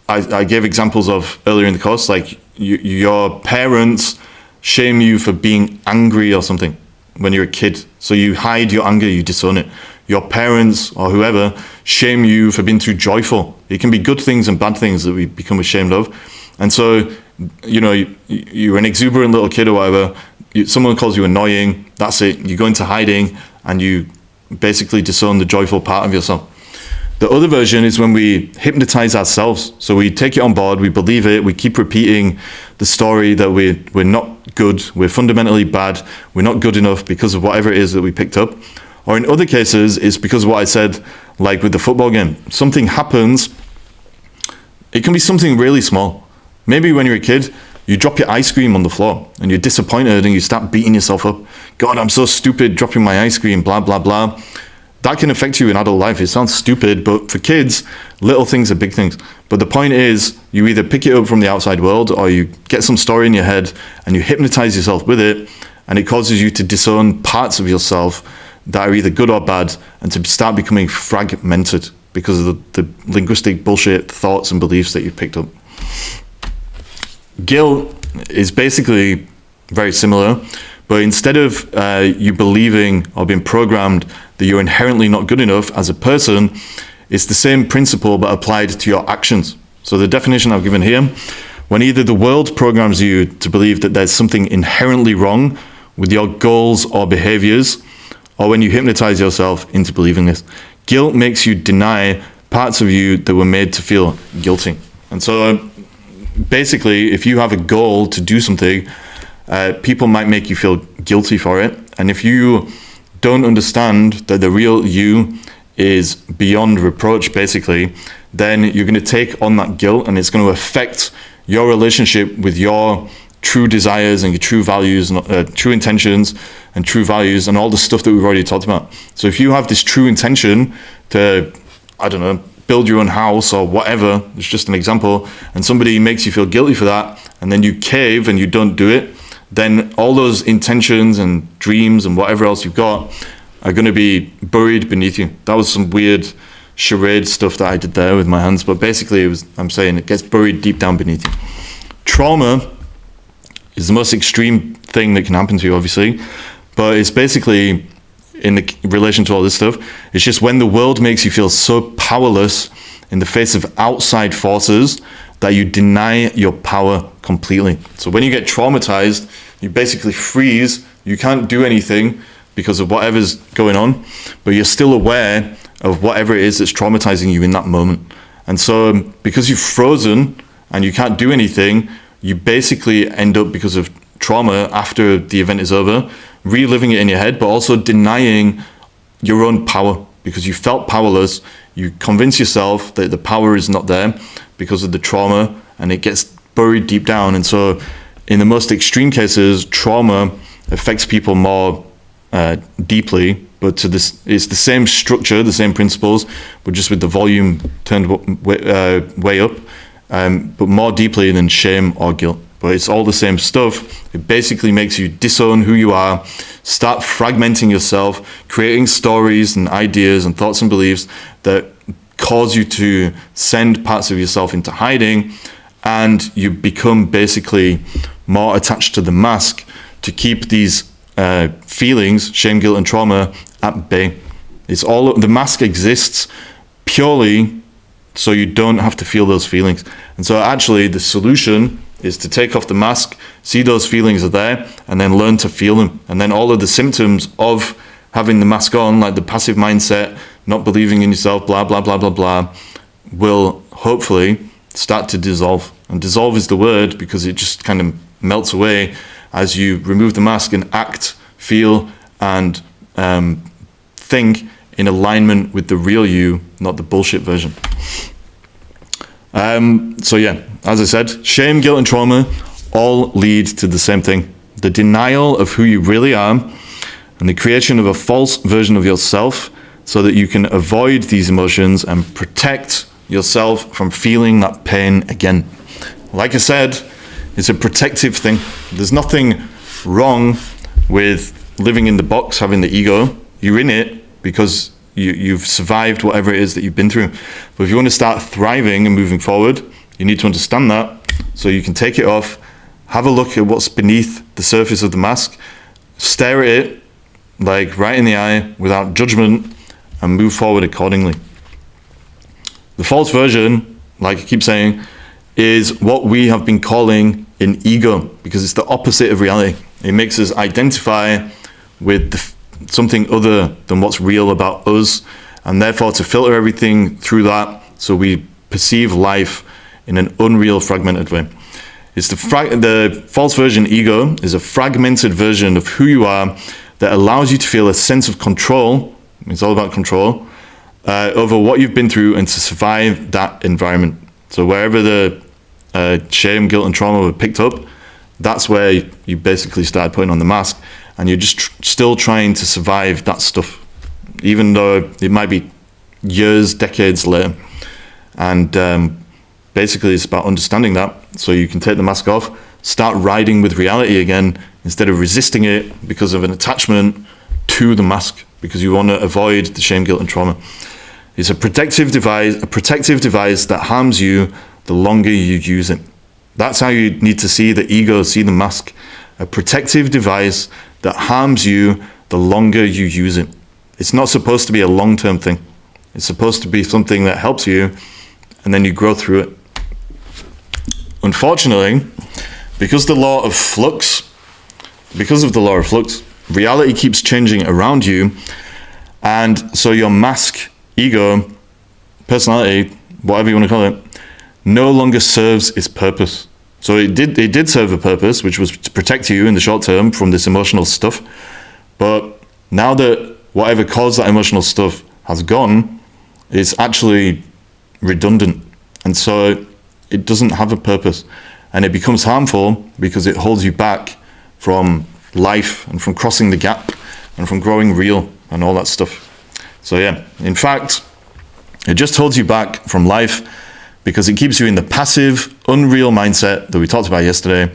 I gave examples of earlier in the course, like your parents shame you for being angry or something when you're a kid. So you hide your anger, you disown it. Your parents or whoever shame you for being too joyful. It can be good things and bad things that we become ashamed of. And so, you know, you're an exuberant little kid or whatever, someone calls you annoying, that's it. You go into hiding and you basically disown the joyful part of yourself. The other version is when we hypnotize ourselves. So we take it on board, we believe it, we keep repeating the story that we're not good, we're fundamentally bad, we're not good enough because of whatever it is that we picked up. Or in other cases, it's because of what I said, like with the football game. Something happens, it can be something really small. Maybe when you're a kid, you drop your ice cream on the floor and you're disappointed and you start beating yourself up. God, I'm so stupid dropping my ice cream, blah, blah, blah. That can affect you in adult life. It sounds stupid, but for kids, little things are big things. But the point is, you either pick it up from the outside world or you get some story in your head and you hypnotize yourself with it, and it causes you to disown parts of yourself that are either good or bad and to start becoming fragmented because of the linguistic bullshit thoughts and beliefs that you've picked up. Guilt is basically very similar, but instead of you believing or being programmed that you're inherently not good enough as a person, it's the same principle but applied to your actions. So the definition I've given here, when either the world programs you to believe that there's something inherently wrong with your goals or behaviors, or when you hypnotize yourself into believing this. Guilt makes you deny parts of you that were made to feel guilty. And so basically, if you have a goal to do something, people might make you feel guilty for it. And if you don't understand that the real you is beyond reproach, basically, then you're going to take on that guilt and it's going to affect your relationship with your true desires and your true values, true intentions and true values and all the stuff that we've already talked about. So if you have this true intention to, I don't know, build your own house or whatever, it's just an example, and somebody makes you feel guilty for that, and then you cave and you don't do it, then all those intentions and dreams and whatever else you've got are going to be buried beneath you. That was some weird charade stuff that I did there with my hands, but basically I'm saying it gets buried deep down beneath you. Trauma is the most extreme thing that can happen to you, obviously, but it's basically, in the relation to all this stuff, it's just when the world makes you feel so powerless in the face of outside forces that you deny your power completely. So when you get traumatized, you basically freeze, you can't do anything because of whatever's going on, but you're still aware of whatever it is that's traumatizing you in that moment. And so because you've frozen and you can't do anything, you basically end up, because of trauma after the event is over, reliving it in your head, but also denying your own power because you felt powerless. You convince yourself that the power is not there because of the trauma, and it gets buried deep down. And so in the most extreme cases, trauma affects people more deeply, but it's the same structure, the same principles, but just with the volume turned way up, but more deeply than shame or guilt. But it's all the same stuff. It basically makes you disown who you are, start fragmenting yourself, creating stories and ideas and thoughts and beliefs that cause you to send parts of yourself into hiding, and you become basically more attached to the mask to keep these feelings, shame, guilt, and trauma at bay. It's all, the mask exists purely so you don't have to feel those feelings. And so actually the solution is to take off the mask, see those feelings are there, and then learn to feel them. And then all of the symptoms of having the mask on, like the passive mindset, not believing in yourself, blah, blah, blah, blah, blah, will hopefully start to dissolve. And dissolve is the word because it just kind of melts away as you remove the mask and act, feel, and think in alignment with the real you, not the bullshit version. So yeah, as I said, shame, guilt, and trauma all lead to the same thing. The denial of who you really are and the creation of a false version of yourself so that you can avoid these emotions and protect yourself from feeling that pain again. Like I said, it's a protective thing. There's nothing wrong with living in the box, having the ego. You're in it because you've survived whatever it is that you've been through. But if you want to start thriving and moving forward, you need to understand that so you can take it off, have a look at what's beneath the surface of the mask, stare at it like right in the eye without judgment, and move forward accordingly. The false version, like I keep saying, is what we have been calling an ego because it's the opposite of reality. It makes us identify with something other than what's real about us, and therefore to filter everything through that so we perceive life in an unreal, fragmented way. It's the false version ego is a fragmented version of who you are that allows you to feel a sense of control. It's all about control over what you've been through and to survive that environment. So wherever the shame, guilt, and trauma were picked up, that's where you basically start putting on the mask, and you're just still trying to survive that stuff, even though it might be years, decades later. And basically it's about understanding that so you can take the mask off, start riding with reality again instead of resisting it because of an attachment to the mask, because you want to avoid the shame, guilt, and trauma. It's a protective device that harms you the longer you use it. That's how you need to see the ego, see the mask. A protective device that harms you the longer you use it. It's not supposed to be a long-term thing. It's supposed to be something that helps you and then you grow through it. Unfortunately, because of the law of flux, reality keeps changing around you, and so your mask, ego, personality, whatever you want to call it, no longer serves its purpose. So it did serve a purpose, which was to protect you in the short term from this emotional stuff. But now that whatever caused that emotional stuff has gone, it's actually redundant. And so it doesn't have a purpose. And it becomes harmful because it holds you back from life and from crossing the gap and from growing real and all that stuff. So yeah, in fact, it just holds you back from life because it keeps you in the passive, unreal mindset that we talked about yesterday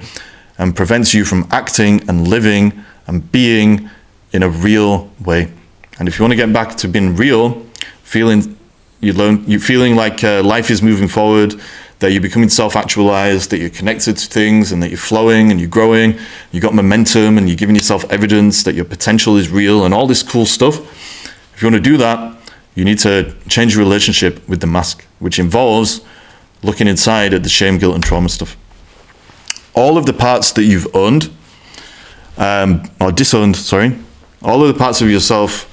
and prevents you from acting and living and being in a real way. And if you want to get back to being real, feeling like life is moving forward, that you're becoming self-actualized, that you're connected to things and that you're flowing and you're growing, you got momentum and you're giving yourself evidence that your potential is real and all this cool stuff. If you want to do that, you need to change your relationship with the mask, which involves looking inside at the shame, guilt, and trauma stuff. All of the parts that you've owned, or disowned, all of the parts of yourself,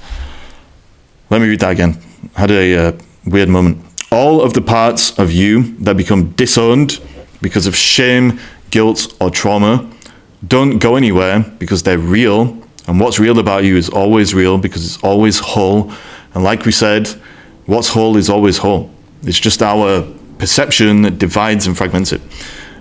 let me read that again. I had a weird moment. All of the parts of you that become disowned because of shame, guilt, or trauma don't go anywhere because they're real. And what's real about you is always real because it's always whole. And like we said, what's whole is always whole. It's just our perception that divides and fragments it.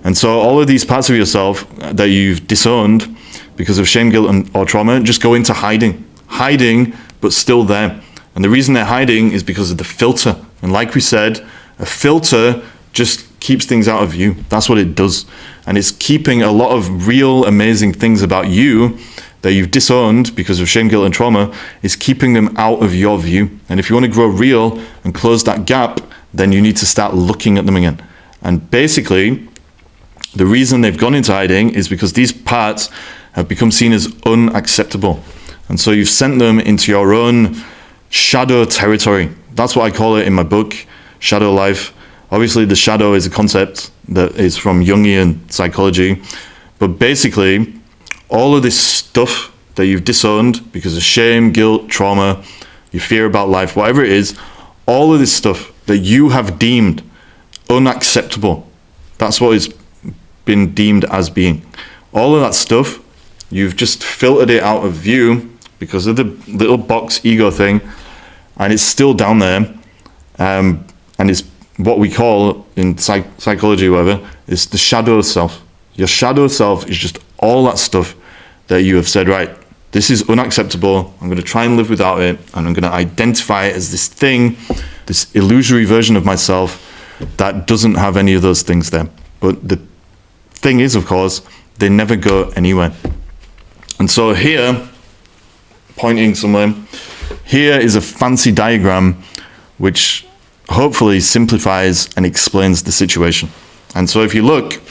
And so all of these parts of yourself that you've disowned because of shame, guilt, or trauma just go into hiding, but still there. And the reason they're hiding is because of the filter. And like we said, a filter just keeps things out of you. That's what it does. And it's keeping a lot of real, amazing things about you that you've disowned because of shame, guilt, and trauma, is keeping them out of your view. And if you want to grow real and close that gap, then you need to start looking at them again. And basically, the reason they've gone into hiding is because these parts have become seen as unacceptable. And so you've sent them into your own shadow territory. That's what I call it in my book, Shadow Life. Obviously, the shadow is a concept that is from Jungian psychology, but basically, all of this stuff that you've disowned because of shame, guilt, trauma, your fear about life, whatever it is, all of this stuff that you have deemed unacceptable, that's what it's been deemed as being. All of that stuff, you've just filtered it out of view because of the little box ego thing, and it's still down there, and it's what we call in psychology, whatever, is the shadow self. Your shadow self is just all that stuff that you have said, right, this is unacceptable, I'm going to try and live without it, and I'm going to identify it as this thing, this illusory version of myself that doesn't have any of those things there. But the thing is, of course, they never go anywhere. And so here, pointing somewhere, here is a fancy diagram which hopefully simplifies and explains the situation. And so if you look,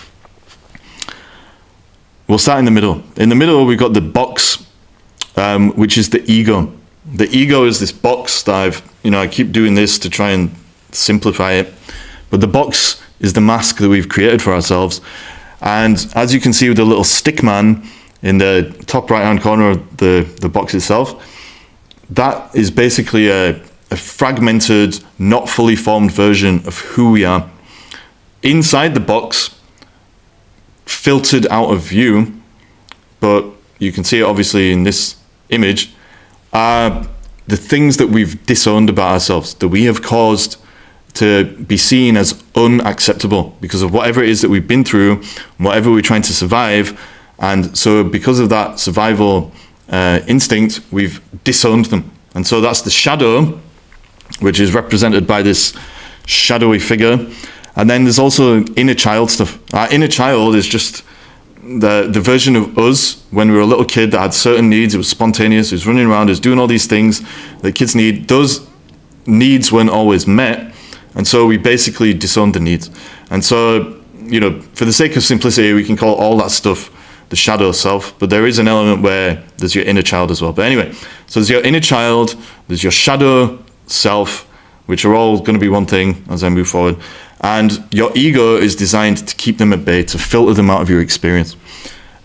we'll start in the middle. In the middle, we've got the box, which is the ego. The ego is this box that I keep doing this to try and simplify it. But the box is the mask that we've created for ourselves. And as you can see with the little stick man in the top right-hand corner of the box itself, that is basically a fragmented, not fully formed version of who we are. Inside the box, filtered out of view, but you can see it obviously in this image, are the things that we've disowned about ourselves, that we have caused to be seen as unacceptable because of whatever it is that we've been through, whatever we're trying to survive. And so because of that survival instinct, we've disowned them. And so that's the shadow, which is represented by this shadowy figure. And then there's also inner child stuff. Our inner child is just the version of us when we were a little kid that had certain needs. It was spontaneous, it was running around, it was doing all these things that kids need. Those needs weren't always met. And so we basically disowned the needs. And so, for the sake of simplicity, we can call all that stuff the shadow self, but there is an element where there's your inner child as well. But anyway, so there's your inner child, there's your shadow self, which are all going to be one thing as I move forward. And your ego is designed to keep them at bay, to filter them out of your experience.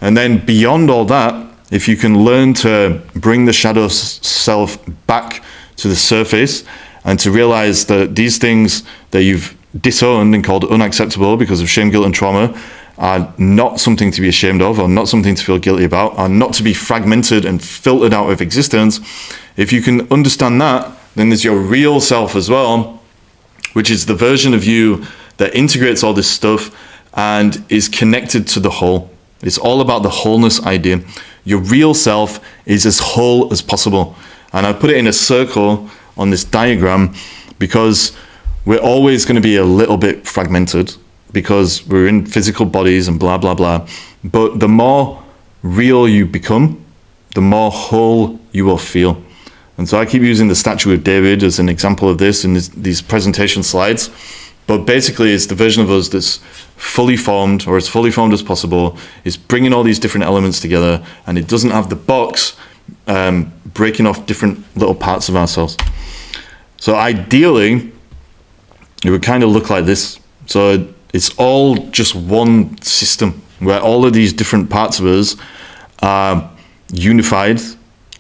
And then beyond all that, if you can learn to bring the shadow self back to the surface and to realize that these things that you've disowned and called unacceptable because of shame, guilt, and trauma are not something to be ashamed of or not something to feel guilty about, are not to be fragmented and filtered out of existence. If you can understand that, then there's your real self as well, which is the version of you that integrates all this stuff and is connected to the whole. It's all about the wholeness idea. Your real self is as whole as possible. And I put it in a circle on this diagram because we're always going to be a little bit fragmented because we're in physical bodies and blah, blah, blah. But the more real you become, the more whole you will feel. And so I keep using the statue of David as an example of this in these presentation slides. But basically, it's the version of us that's fully formed, or as fully formed as possible. It's bringing all these different elements together, and it doesn't have the box breaking off different little parts of ourselves. So ideally, it would kind of look like this. So it's all just one system where all of these different parts of us are unified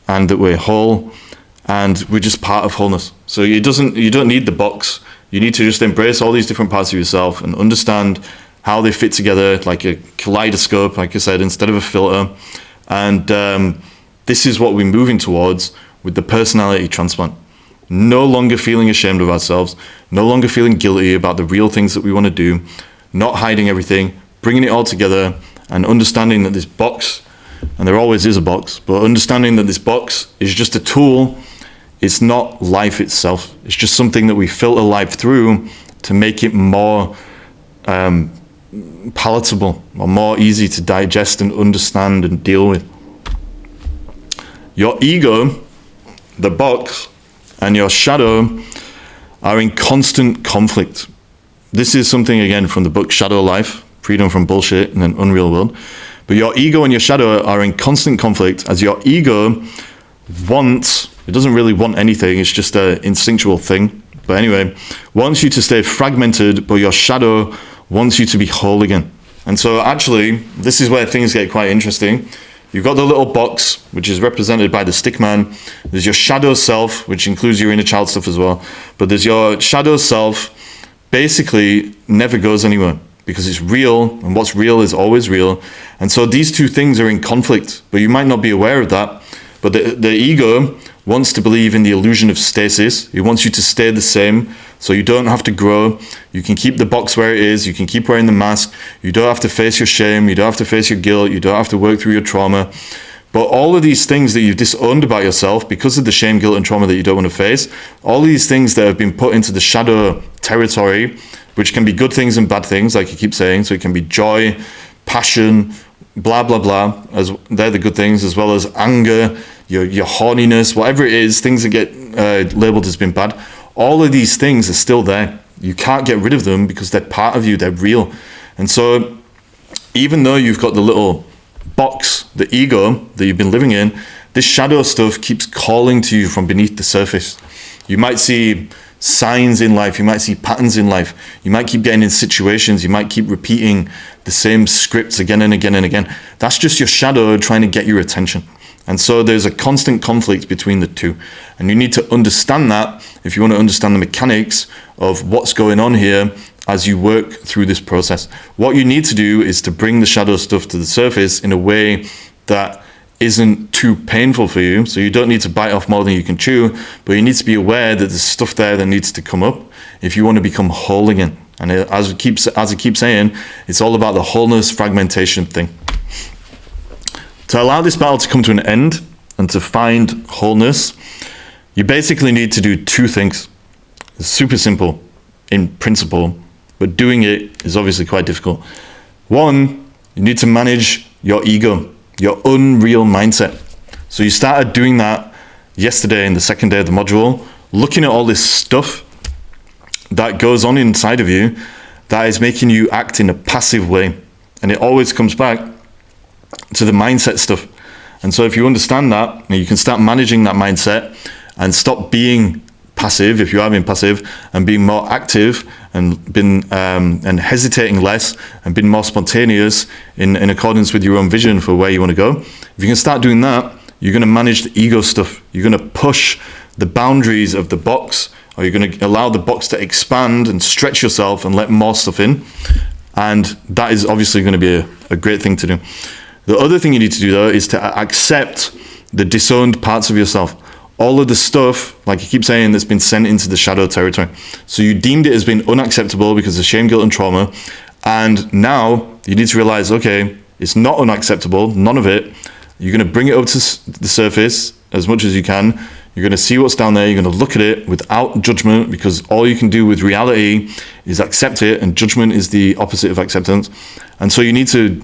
and that we're whole and we're just part of wholeness. So you don't need the box. You need to just embrace all these different parts of yourself and understand how they fit together like a kaleidoscope, like I said, instead of a filter. And this is what we're moving towards with the personality transplant. No longer feeling ashamed of ourselves, no longer feeling guilty about the real things that we want to do, not hiding everything, bringing it all together and understanding that this box, and there always is a box, but understanding that this box is just a tool. It's not life itself. It's just something that we filter life through to make it more palatable or more easy to digest and understand and deal with. Your ego, the box, and your shadow are in constant conflict. This is something, again, from the book Shadow Life, Freedom from Bullshit and an Unreal World. But your ego and your shadow are in constant conflict as your ego wants, it doesn't really want anything, it's just an instinctual thing. But anyway, wants you to stay fragmented, but your shadow wants you to be whole again. And so actually, this is where things get quite interesting. You've got the little box, which is represented by the stick man. There's your shadow self, which includes your inner child stuff as well. But there's your shadow self, basically never goes anywhere because it's real, and what's real is always real. And so these two things are in conflict, but you might not be aware of that. But the ego wants to believe in the illusion of stasis. It wants you to stay the same, so you don't have to grow. You can keep the box where it is. You can keep wearing the mask. You don't have to face your shame. You don't have to face your guilt. You don't have to work through your trauma. But all of these things that you've disowned about yourself because of the shame, guilt, and trauma that you don't want to face, all these things that have been put into the shadow territory, which can be good things and bad things, like you keep saying. So it can be joy, passion, blah, blah, blah. As they're the good things, as well as anger, your horniness, whatever it is, things that get labeled as being bad. All of these things are still there. You can't get rid of them because they're part of you. They're real. And so even though you've got the little box, the ego that you've been living in, this shadow stuff keeps calling to you from beneath the surface. You might see signs in life. You might see patterns in life. You might keep getting in situations. You might keep repeating the same scripts again and again and again. That's just your shadow trying to get your attention. And so there's a constant conflict between the two. And you need to understand that if you want to understand the mechanics of what's going on here as you work through this process. What you need to do is to bring the shadow stuff to the surface in a way that isn't too painful for you. So you don't need to bite off more than you can chew, but you need to be aware that there's stuff there that needs to come up if you want to become whole again. And as I keep saying, it's all about the wholeness fragmentation thing. To allow this battle to come to an end and to find wholeness, you basically need to do two things. It's super simple in principle, but doing it is obviously quite difficult. One, you need to manage your ego, your unreal mindset. So you started doing that yesterday in the second day of the module, looking at all this stuff that goes on inside of you that is making you act in a passive way. And it always comes back to the mindset stuff. And so if you understand that, you can start managing that mindset and stop being passive, if you are being passive, and being more active and hesitating less and being more spontaneous in accordance with your own vision for where you want to go. If you can start doing that, you're going to manage the ego stuff. You're going to push the boundaries of the box, or you're going to allow the box to expand and stretch yourself and let more stuff in. And that is obviously going to be a great thing to do. The other thing you need to do, though, is to accept the disowned parts of yourself. All of the stuff, like you keep saying, that's been sent into the shadow territory. So you deemed it as being unacceptable because of shame, guilt, and trauma. And now you need to realize, okay, it's not unacceptable, none of it. You're going to bring it up to the surface as much as you can. You're going to see what's down there. You're going to look at it without judgment, because all you can do with reality is accept it, and judgment is the opposite of acceptance. And so you need to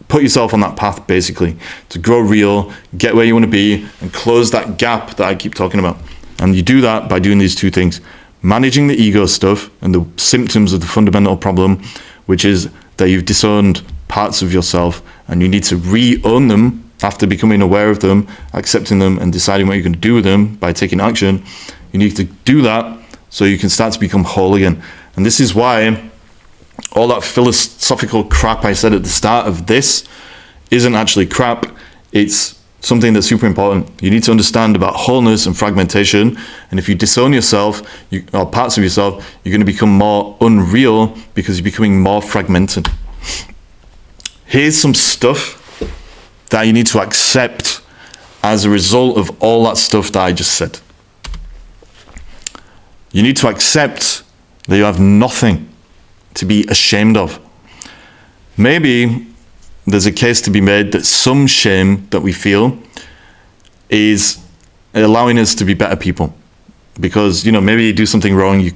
put yourself on that path, basically, to grow real, get where you want to be, and close that gap that I keep talking about. And you do that by doing these two things: managing the ego stuff and the symptoms of the fundamental problem, which is that you've disowned parts of yourself, and you need to re-own them after becoming aware of them, accepting them, and deciding what you're going to do with them by taking action. You need to do that so you can start to become whole again. And this is why all that philosophical crap I said at the start of this isn't actually crap. It's something that's super important. You need to understand about wholeness and fragmentation. And if you disown yourself, or parts of yourself, you're going to become more unreal because you're becoming more fragmented. Here's some stuff that you need to accept as a result of all that stuff that I just said. You need to accept that you have nothing to be ashamed of. Maybe there's a case to be made that some shame that we feel is allowing us to be better people. Because, maybe you do something wrong, you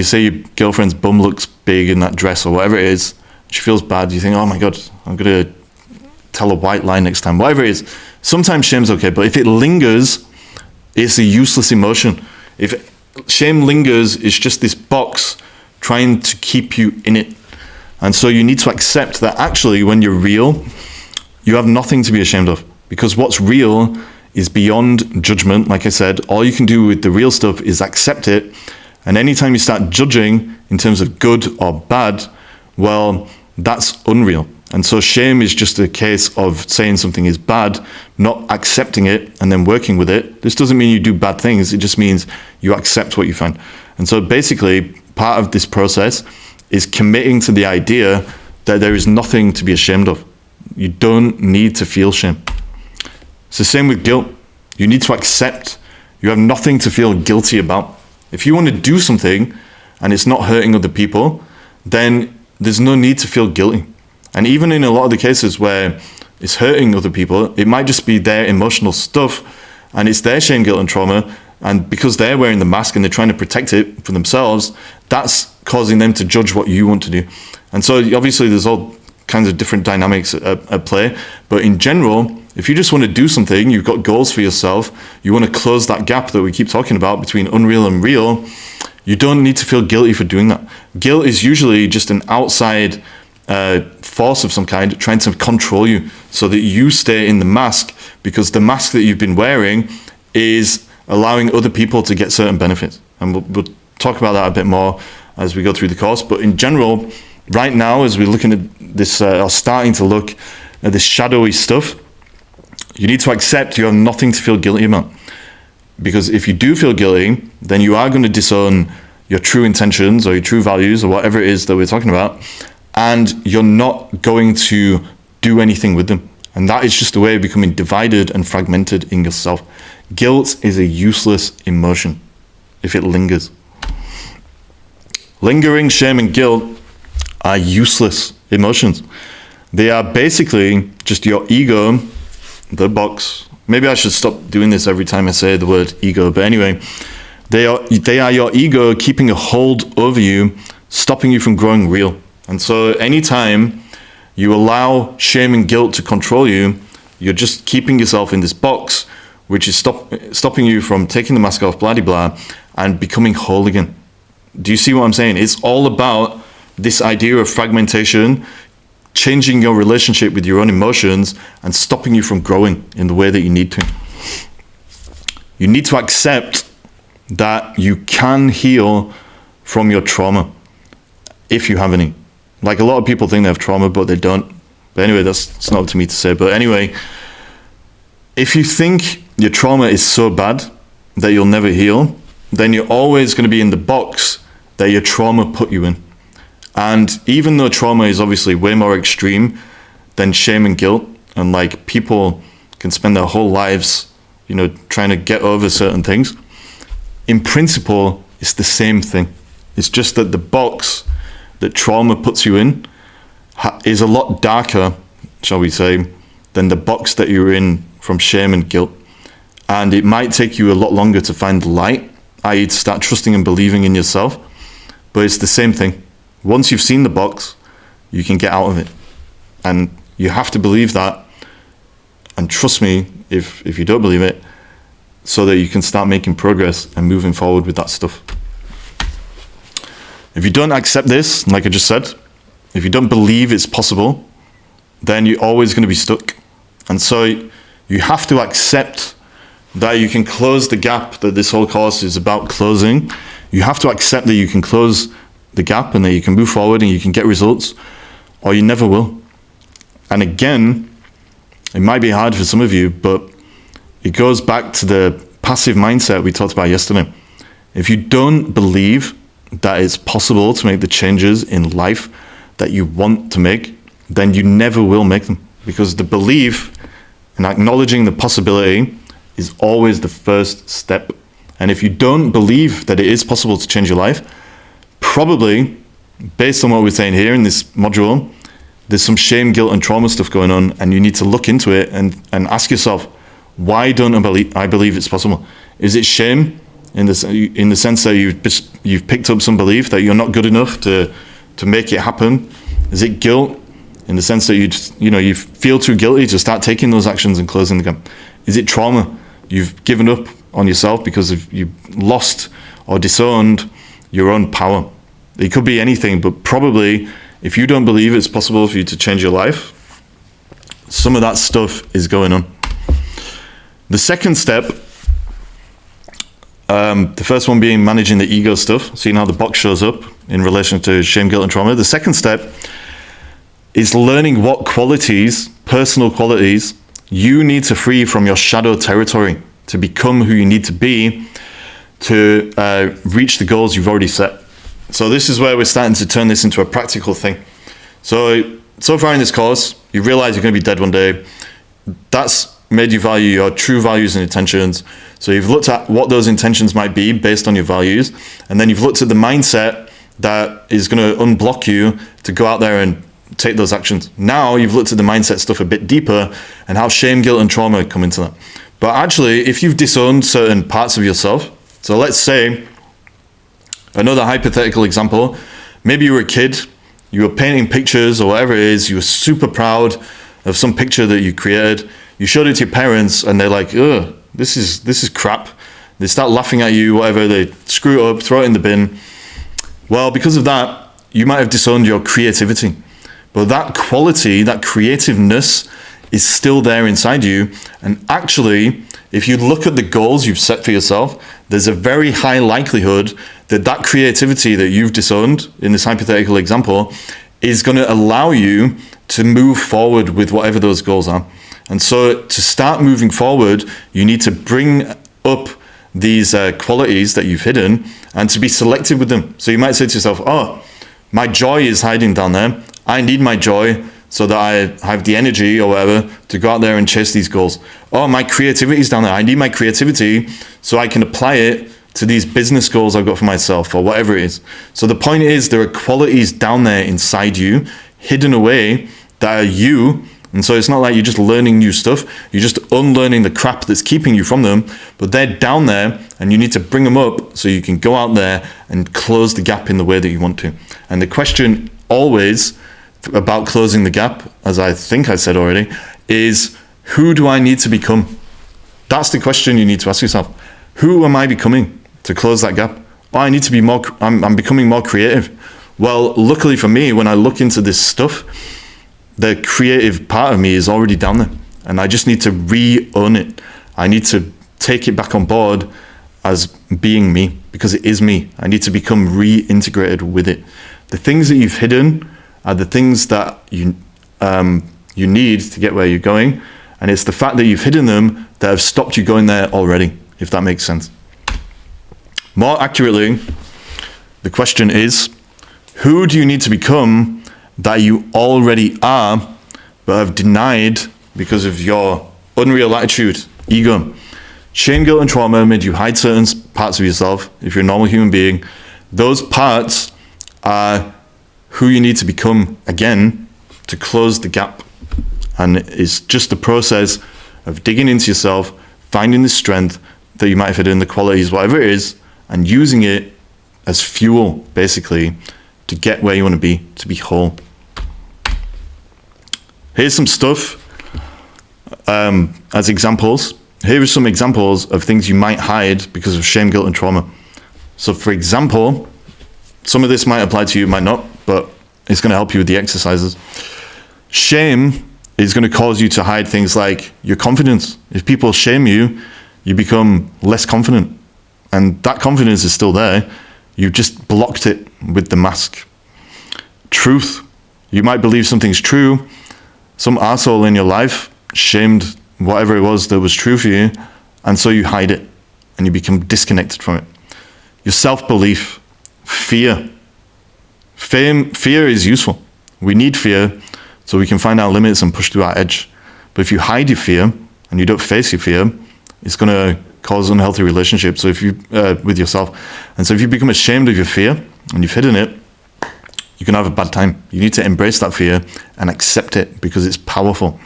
say your girlfriend's bum looks big in that dress or whatever it is, she feels bad, you think, oh my God, I'm going to tell a white lie next time, whatever it is. Sometimes shame's okay, but if it lingers, it's a useless emotion. If shame lingers, it's just this box trying to keep you in it. And so you need to accept that actually when you're real, you have nothing to be ashamed of, because what's real is beyond judgment. Like I said, all you can do with the real stuff is accept it. And anytime you start judging in terms of good or bad, well, that's unreal. And so shame is just a case of saying something is bad, not accepting it, and then working with it. This doesn't mean you do bad things. It just means you accept what you find. And so basically, part of this process is committing to the idea that there is nothing to be ashamed of. You don't need to feel shame. It's the same with guilt. You need to accept you have nothing to feel guilty about. If you want to do something and it's not hurting other people, then there's no need to feel guilty. And even in a lot of the cases where it's hurting other people, it might just be their emotional stuff and it's their shame, guilt, and trauma. And because they're wearing the mask and they're trying to protect it for themselves, that's causing them to judge what you want to do. And so obviously there's all kinds of different dynamics at play. But in general, if you just want to do something, you've got goals for yourself, you want to close that gap that we keep talking about between unreal and real, you don't need to feel guilty for doing that. Guilt is usually just an outside force of some kind trying to control you so that you stay in the mask, because the mask that you've been wearing is allowing other people to get certain benefits. And we'll talk about that a bit more as we go through the course. But in general, right now, as we're looking at this, or starting to look at this shadowy stuff, you need to accept you have nothing to feel guilty about. Because if you do feel guilty, then you are going to disown your true intentions or your true values or whatever it is that we're talking about, and you're not going to do anything with them. And that is just a way of becoming divided and fragmented in yourself. Guilt is a useless emotion if it lingers. Lingering shame and guilt are useless emotions. They are basically just your ego, the box. Maybe I should stop doing this every time I say the word ego, but anyway, they are your ego keeping a hold over you, stopping you from growing real. And so anytime you allow shame and guilt to control you, you're just keeping yourself in this box, which is stopping you from taking the mask off, blah, blah, blah, and becoming whole again. Do you see what I'm saying? It's all about this idea of fragmentation, changing your relationship with your own emotions and stopping you from growing in the way that you need to. You need to accept that you can heal from your trauma if you have any. Like, a lot of people think they have trauma, but they don't. But anyway, it's not up to me to say. But anyway, if you think your trauma is so bad that you'll never heal, then you're always going to be in the box that your trauma put you in. And even though trauma is obviously way more extreme than shame and guilt, and like people can spend their whole lives, trying to get over certain things, in principle, it's the same thing. It's just that the box that trauma puts you in is a lot darker, shall we say, than the box that you're in from shame and guilt. And it might take you a lot longer to find the light, i.e. to start trusting and believing in yourself. But it's the same thing. Once you've seen the box, you can get out of it. And you have to believe that. And trust me, if you don't believe it, so that you can start making progress and moving forward with that stuff. If you don't accept this, like I just said, if you don't believe it's possible, then you're always going to be stuck. And so you have to accept that you can close the gap that this whole course is about closing. You have to accept that you can close the gap and that you can move forward and you can get results, or you never will. And again, it might be hard for some of you, but it goes back to the passive mindset we talked about yesterday. If you don't believe that it's possible to make the changes in life that you want to make, then you never will make them, because the belief and acknowledging the possibility is always the first step. And if you don't believe that it is possible to change your life, probably, based on what we're saying here in this module, there's some shame, guilt, and trauma stuff going on, and you need to look into it and ask yourself, why don't I believe it's possible? Is it shame in the sense that you've picked up some belief that you're not good enough to make it happen? Is it guilt in the sense that you feel too guilty to start taking those actions and closing the gap? Is it trauma? You've given up on yourself because you've lost or disowned your own power. It could be anything, but probably if you don't believe it's possible for you to change your life, some of that stuff is going on. The second step, the first one being managing the ego stuff, seeing how the box shows up in relation to shame, guilt, and trauma. The second step is learning what qualities, personal qualities, you need to free from your shadow territory to become who you need to be to reach the goals you've already set. So this is where we're starting to turn this into a practical thing. So far in this course, you realize you're going to be dead one day. That's made you value your true values and intentions. So you've looked at what those intentions might be based on your values, and then you've looked at the mindset that is going to unblock you to go out there and take those actions. Now you've looked at the mindset stuff a bit deeper and how shame, guilt, and trauma come into that. But actually, if you've disowned certain parts of yourself, so let's say, another hypothetical example, maybe you were a kid, you were painting pictures or whatever it is, you were super proud of some picture that you created, you showed it to your parents and they're like, ugh, this is crap. They start laughing at you, whatever, they screw it up, throw it in the bin. Well, because of that, you might have disowned your creativity. But that quality, that creativeness is still there inside you. And actually, if you look at the goals you've set for yourself, there's a very high likelihood that that creativity that you've disowned in this hypothetical example is going to allow you to move forward with whatever those goals are. And so to start moving forward, you need to bring up these qualities that you've hidden and to be selective with them. So you might say to yourself, oh, my joy is hiding down there. I need my joy so that I have the energy or whatever to go out there and chase these goals. Oh, my creativity is down there. I need my creativity so I can apply it to these business goals I've got for myself or whatever it is. So the point is, there are qualities down there inside you, hidden away, that are you. And so it's not like you're just learning new stuff. You're just unlearning the crap that's keeping you from them, but they're down there and you need to bring them up so you can go out there and close the gap in the way that you want to. And the question always about closing the gap, as I think I said already, is who do I need to become? That's the question you need to ask yourself. Who am I becoming to close that gap? Oh, I need to be more, I'm becoming more creative. Well, luckily for me, when I look into this stuff, the creative part of me is already down there, and I just need to re-own it. I need to take it back on board as being me, because it is me. I need to become reintegrated with it. The things that you've hidden are the things that you need to get where you're going, and it's the fact that you've hidden them that have stopped you going there already, if that makes sense. More accurately, the question is, who do you need to become that you already are, but have denied because of your unreal attitude, ego? Shame, guilt, and trauma made you hide certain parts of yourself. If you're a normal human being, those parts are who you need to become again to close the gap. And it's just the process of digging into yourself, finding the strength that you might have hidden, the qualities, whatever it is, and using it as fuel, basically, to get where you want to be whole. Here's some stuff as examples. Here are some examples of things you might hide because of shame, guilt, and trauma. So for example, some of this might apply to you, might not, but it's going to help you with the exercises. Shame is going to cause you to hide things like your confidence. If people shame you, you become less confident. And that confidence is still there. You've just blocked it with the mask. Truth. You might believe something's true. Some arsehole in your life shamed whatever it was that was true for you, and so you hide it, and you become disconnected from it. Your self-belief. Fear. Fear is useful. We need fear so we can find our limits and push through our edge. But if you hide your fear, and you don't face your fear, it's going to cause unhealthy relationships so if you with yourself. And so if you become ashamed of your fear, and you've hidden it, you can have a bad time. You need to embrace that fear and accept it because it's powerful.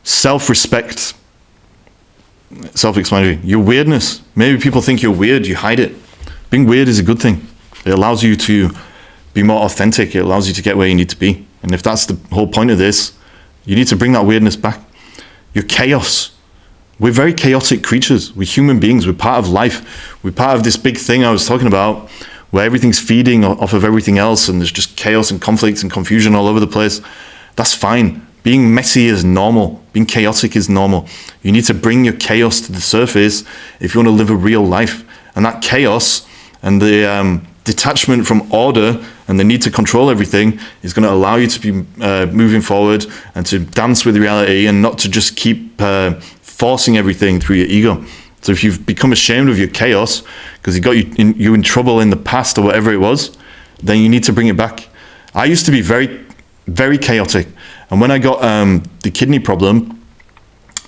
Self-respect. Self-explanatory. Your weirdness. Maybe people think you're weird, you hide it. Being weird is a good thing. It allows you to be more authentic. It allows you to get where you need to be. And if that's the whole point of this, you need to bring that weirdness back. Your chaos. We're very chaotic creatures. We're human beings. We're part of life. We're part of this big thing I was talking about, where everything's feeding off of everything else, and there's just chaos and conflicts and confusion all over the place. That's fine. Being messy is normal. Being chaotic is normal. You need to bring your chaos to the surface if you want to live a real life. And that chaos and the detachment from order and the need to control everything is going to allow you to be moving forward and to dance with reality and not to just keep forcing everything through your ego. So if you've become ashamed of your chaos because it got you in trouble in the past or whatever it was, then you need to bring it back. I used to be very, very chaotic. And when I got the kidney problem,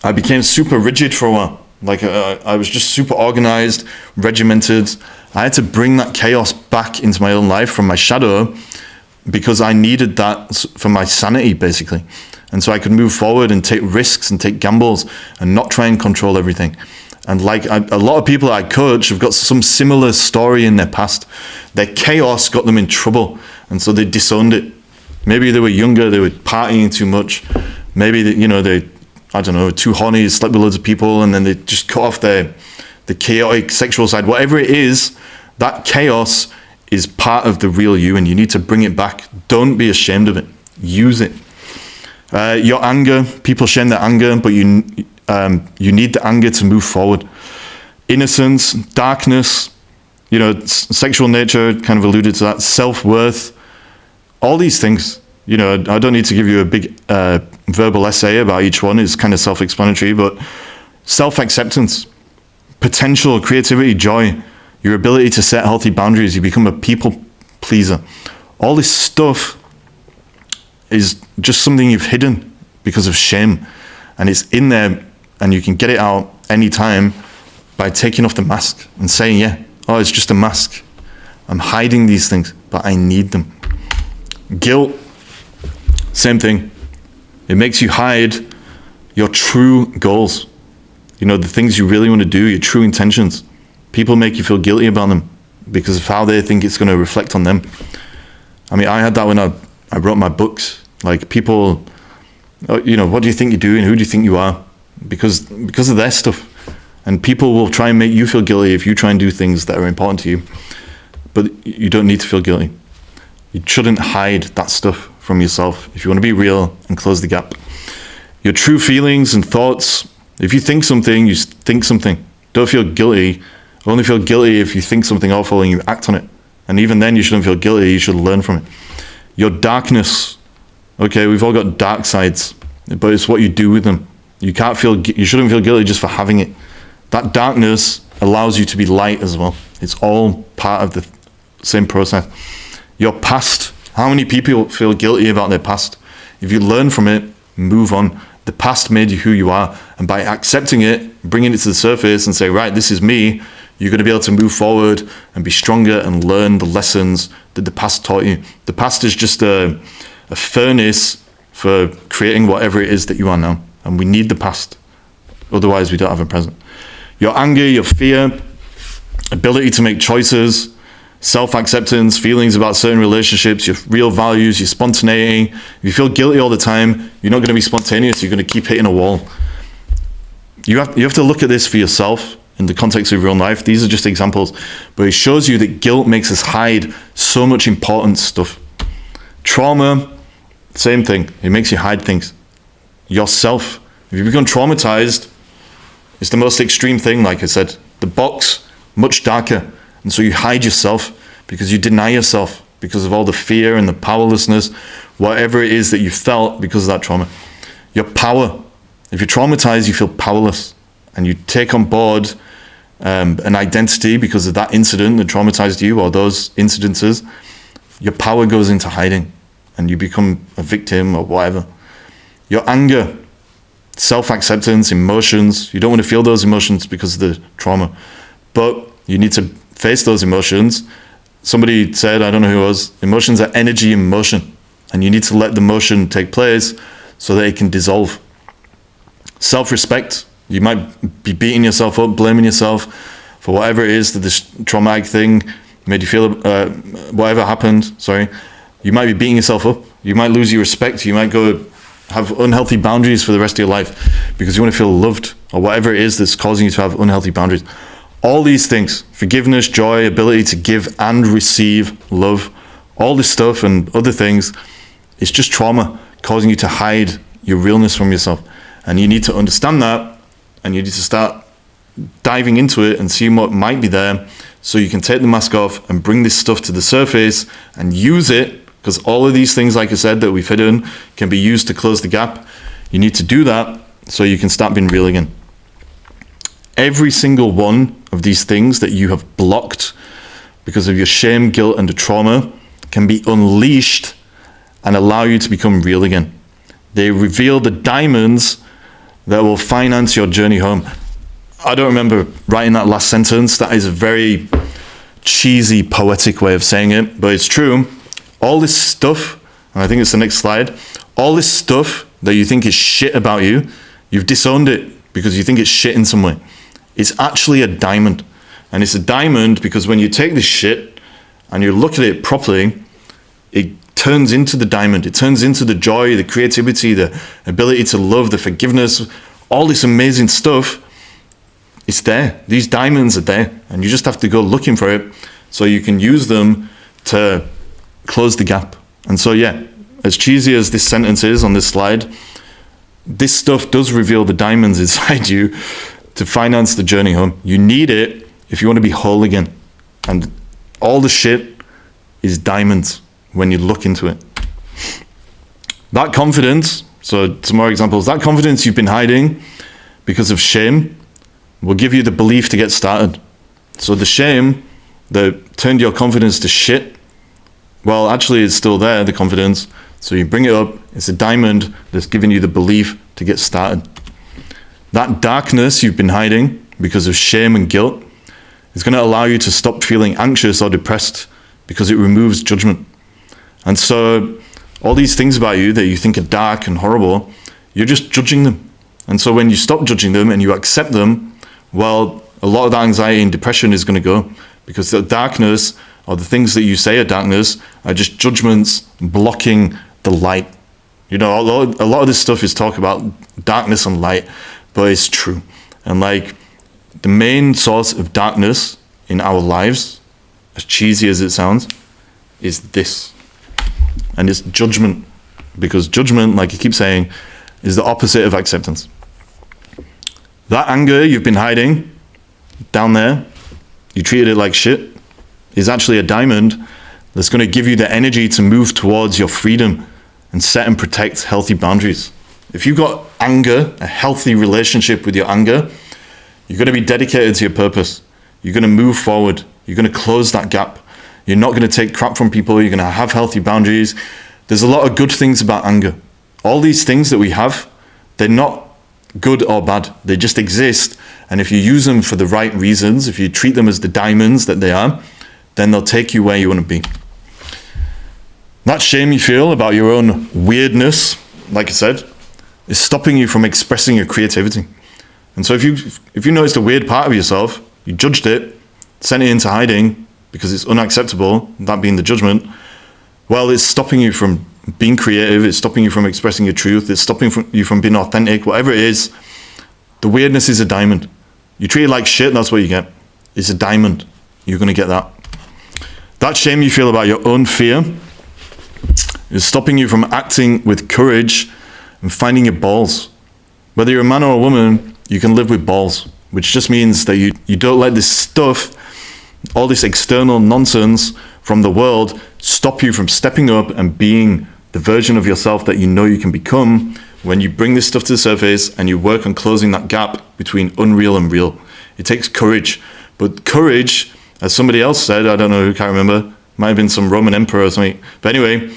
I became super rigid for a while. Like I was just super organized, regimented. I had to bring that chaos back into my own life from my shadow because I needed that for my sanity, basically. And so I could move forward and take risks and take gambles and not try and control everything. And like a lot of people that I coach have got some similar story in their past. Their chaos got them in trouble, and so they disowned it. Maybe they were younger, they were partying too much. Maybe they I don't know, too horny, slept with loads of people, and then they just cut off the chaotic sexual side. Whatever it is, that chaos is part of the real you, and you need to bring it back. Don't be ashamed of it. Use it. Your anger, people shame their anger, but you need the anger to move forward. Innocence, darkness, sexual nature, kind of alluded to that, self-worth, all these things. I don't need to give you a big verbal essay about each one. It's kind of self-explanatory, but self-acceptance, potential, creativity, joy, your ability to set healthy boundaries, you become a people pleaser. All this stuff is just something you've hidden because of shame, and it's in there, and you can get it out anytime by taking off the mask and saying, it's just a mask. I'm hiding these things, but I need them. Guilt, same thing. It makes you hide your true goals. The things you really want to do, your true intentions. People make you feel guilty about them because of how they think it's going to reflect on them. I mean, I had that when I wrote my books. Like people, what do you think you're doing? Who do you think you are? Because of their stuff. And people will try and make you feel guilty if you try and do things that are important to you. But you don't need to feel guilty. You shouldn't hide that stuff from yourself if you want to be real and close the gap. Your true feelings and thoughts, if you think something, you think something. Don't feel guilty. Only feel guilty if you think something awful and you act on it. And even then you shouldn't feel guilty, you should learn from it. Your darkness, okay, we've all got dark sides, but it's what you do with them. You shouldn't feel guilty just for having it. That darkness allows you to be light as well. It's all part of the same process. Your past, how many people feel guilty about their past? If you learn from it, move on. The past made you who you are, and by accepting it, bringing it to the surface and say, right, this is me, you're going to be able to move forward and be stronger and learn the lessons that the past taught you. The past is just a furnace for creating whatever it is that you are now, and we need the past. Otherwise, we don't have a present. Your anger, your fear, ability to make choices, self-acceptance, feelings about certain relationships, your real values, your spontaneity. If you feel guilty all the time, you're not going to be spontaneous. You're going to keep hitting a wall. You have to look at this for yourself in the context of real life. These are just examples, but it shows you that guilt makes us hide so much important stuff. Trauma, same thing. It makes you hide things. Yourself. If you become traumatized, it's the most extreme thing, like I said. The box, much darker. And so you hide yourself because you deny yourself because of all the fear and the powerlessness, whatever it is that you felt because of that trauma. Your power. If you're traumatized, you feel powerless. And you take on board an identity because of that incident that traumatized you or those incidences. Your power goes into hiding and you become a victim or whatever. Your anger, self-acceptance, emotions. You don't want to feel those emotions because of the trauma. But you need to face those emotions. Somebody said, I don't know who it was, emotions are energy in motion. And you need to let the motion take place so that it can dissolve. Self-respect. You might be beating yourself up, blaming yourself for whatever it is that this traumatic thing made you feel, whatever happened, you might be beating yourself up. You might lose your respect. You might go have unhealthy boundaries for the rest of your life because you want to feel loved or whatever it is that's causing you to have unhealthy boundaries. All these things, forgiveness, joy, ability to give and receive love, all this stuff and other things, it's just trauma causing you to hide your realness from yourself. And you need to understand that, and you need to start diving into it and seeing what might be there, so you can take the mask off and bring this stuff to the surface and use it, because all of these things, like I said, that we've hidden can be used to close the gap. You need to do that so you can start being real again. Every single one of these things that you have blocked because of your shame, guilt, and the trauma can be unleashed and allow you to become real again. They reveal the diamonds that will finance your journey home. I don't remember writing that last sentence. That is a very cheesy, poetic way of saying it, but it's true. All this stuff, and I think it's the next slide, all this stuff that you think is shit about you, you've disowned it because you think it's shit in some way. It's actually a diamond. And it's a diamond because when you take this shit and you look at it properly, it turns into the diamond. It turns into the joy, the creativity, the ability to love, the forgiveness, all this amazing stuff. It's there. These diamonds are there, and you just have to go looking for it so you can use them to close the gap. And so, yeah, as cheesy as this sentence is on this slide, this stuff does reveal the diamonds inside you to finance the journey home. You need it if you want to be whole again. And all the shit is diamonds when you look into it. That confidence, so some more examples, that confidence you've been hiding because of shame will give you the belief to get started. So the shame that turned your confidence to shit, well, actually it's still there, the confidence. So you bring it up, it's a diamond that's giving you the belief to get started. That darkness you've been hiding because of shame and guilt is going to allow you to stop feeling anxious or depressed because it removes judgment. And so all these things about you that you think are dark and horrible, you're just judging them. And so when you stop judging them and you accept them, well, a lot of that anxiety and depression is going to go, because the darkness, or the things that you say are darkness, are just judgments blocking the light. You know, a lot of this stuff is talk about darkness and light, but it's true. And like, the main source of darkness in our lives, as cheesy as it sounds, is this. And it's judgment, because judgment, like I keep saying, is the opposite of acceptance. That anger you've been hiding down there, you treated it like shit, is actually a diamond that's going to give you the energy to move towards your freedom and set and protect healthy boundaries. If you've got anger, a healthy relationship with your anger, you're going to be dedicated to your purpose. You're going to move forward. You're going to close that gap. You're not going to take crap from people. You're going to have healthy boundaries. There's a lot of good things about anger. All these things that we have, they're not good or bad. They just exist. And if you use them for the right reasons, if you treat them as the diamonds that they are, then they'll take you where you want to be. That shame you feel about your own weirdness, like I said, is stopping you from expressing your creativity. And so if you noticed a weird part of yourself, you judged it, sent it into hiding because it's unacceptable, that being the judgment, well, it's stopping you from being creative, it's stopping you from expressing your truth, it's stopping you from being authentic, whatever it is. The weirdness is a diamond. You treat it like shit, that's what you get. It's a diamond. You're going to get that. That shame you feel about your own fear is stopping you from acting with courage and finding your balls. Whether you're a man or a woman, you can live with balls, which just means that you don't let this stuff, all this external nonsense from the world, stop you from stepping up and being the version of yourself that you know you can become when you bring this stuff to the surface and you work on closing that gap between unreal and real. It takes courage. But courage, as somebody else said, I don't know who, can't remember, might have been some Roman emperor or something. But anyway,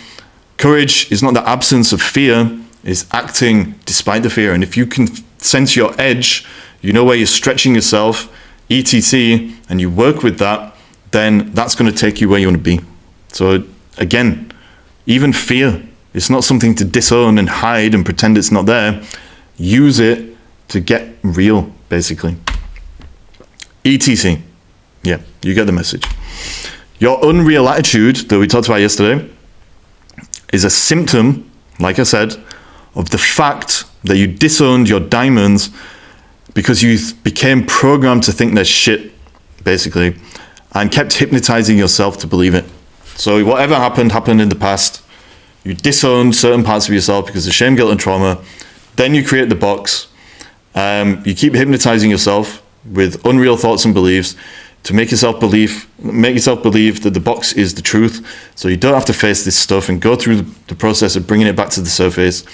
courage is not the absence of fear, it's acting despite the fear. And if you can sense your edge, you know where you're stretching yourself, etc., and you work with that, then that's going to take you where you want to be. So again, even fear, it's not something to disown and hide and pretend it's not there. Use it to get real, basically. etc. Yeah, you get the message. Your unreal attitude that we talked about yesterday is a symptom, like I said, of the fact that you disowned your diamonds because you became programmed to think they're shit, basically, and kept hypnotizing yourself to believe it. So whatever happened in the past. you disown certain parts of yourself because of shame, guilt, and trauma. Then you create the box. You keep hypnotizing yourself with unreal thoughts and beliefs to make yourself believe that the box is the truth. So you don't have to face this stuff and go through the process of bringing it back to the surface.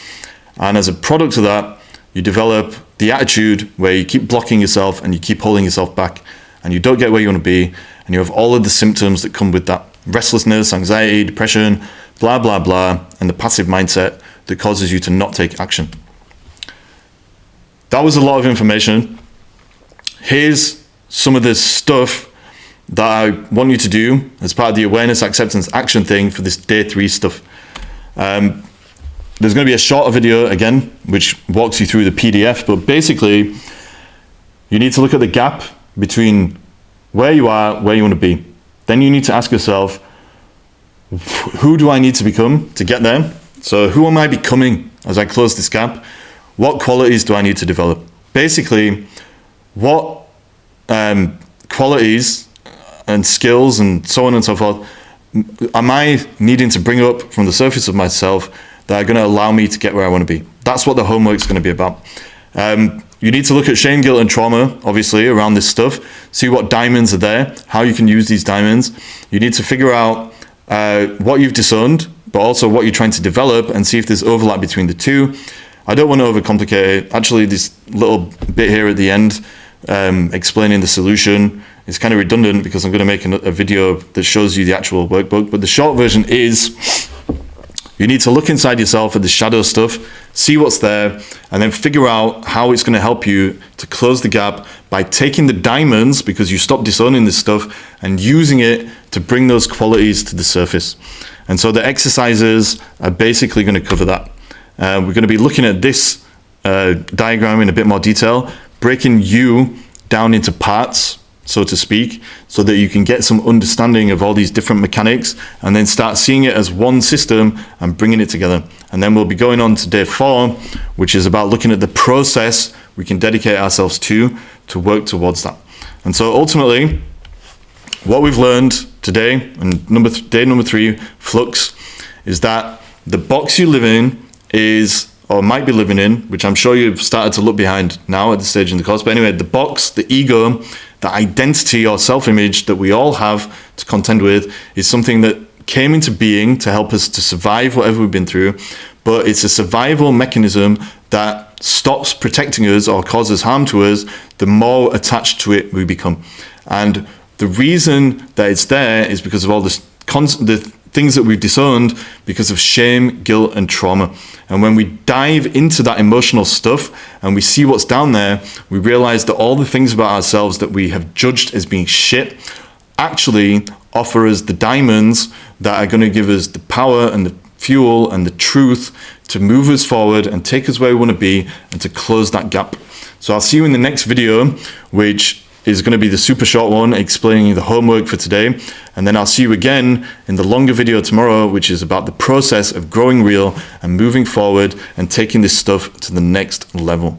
And as a product of that, you develop the attitude where you keep blocking yourself and you keep holding yourself back, and you don't get where you want to be, and you have all of the symptoms that come with that: restlessness, anxiety, depression, blah, blah, blah, and the passive mindset that causes you to not take action. That was a lot of information. Here's some of the stuff that I want you to do as part of the awareness, acceptance, action thing for this day 3 stuff. There's going to be a shorter video again, which walks you through the PDF, but basically you need to look at the gap between where you are, where you want to be. Then you need to ask yourself, who do I need to become to get there? So who am I becoming as I close this gap? What qualities do I need to develop? Basically, what qualities and skills and so on and so forth am I needing to bring up from the surface of myself that are going to allow me to get where I want to be? That's what the homework is going to be about. You need to look at shame, guilt, and trauma, obviously, around this stuff. See what diamonds are there, how you can use these diamonds. You need to figure out what you've disowned, but also what you're trying to develop, and see if there's overlap between the two. I don't want to overcomplicate it. Actually, this little bit here at the end, explaining the solution, is kind of redundant because I'm going to make a video that shows you the actual workbook. But the short version is, you need to look inside yourself at the shadow stuff, see what's there, and then figure out how it's going to help you to close the gap by taking the diamonds, because you stop disowning this stuff, and using it to bring those qualities to the surface. And so the exercises are basically going to cover that. We're going to be looking at this diagram in a bit more detail, breaking you down into parts, so to speak, so that you can get some understanding of all these different mechanics, and then start seeing it as one system and bringing it together. And then we'll be going on to day 4, which is about looking at the process we can dedicate ourselves to work towards that. And so ultimately, what we've learned today, and day number 3, Flux, is that the box you live in is, or might be living in, which I'm sure you've started to look behind now at this stage in the course, but anyway, the box, the ego, the identity or self-image that we all have to contend with is something that came into being to help us to survive whatever we've been through, but it's a survival mechanism that stops protecting us or causes harm to us the more attached to it we become. And the reason that it's there is because of all the things that we've disowned because of shame, guilt, and trauma. And when we dive into that emotional stuff and we see what's down there, we realize that all the things about ourselves that we have judged as being shit actually offer us the diamonds that are going to give us the power and the fuel and the truth to move us forward and take us where we want to be and to close that gap. So I'll see you in the next video, which is going to be the super short one explaining the homework for today. And then I'll see you again in the longer video tomorrow, which is about the process of growing real and moving forward and taking this stuff to the next level.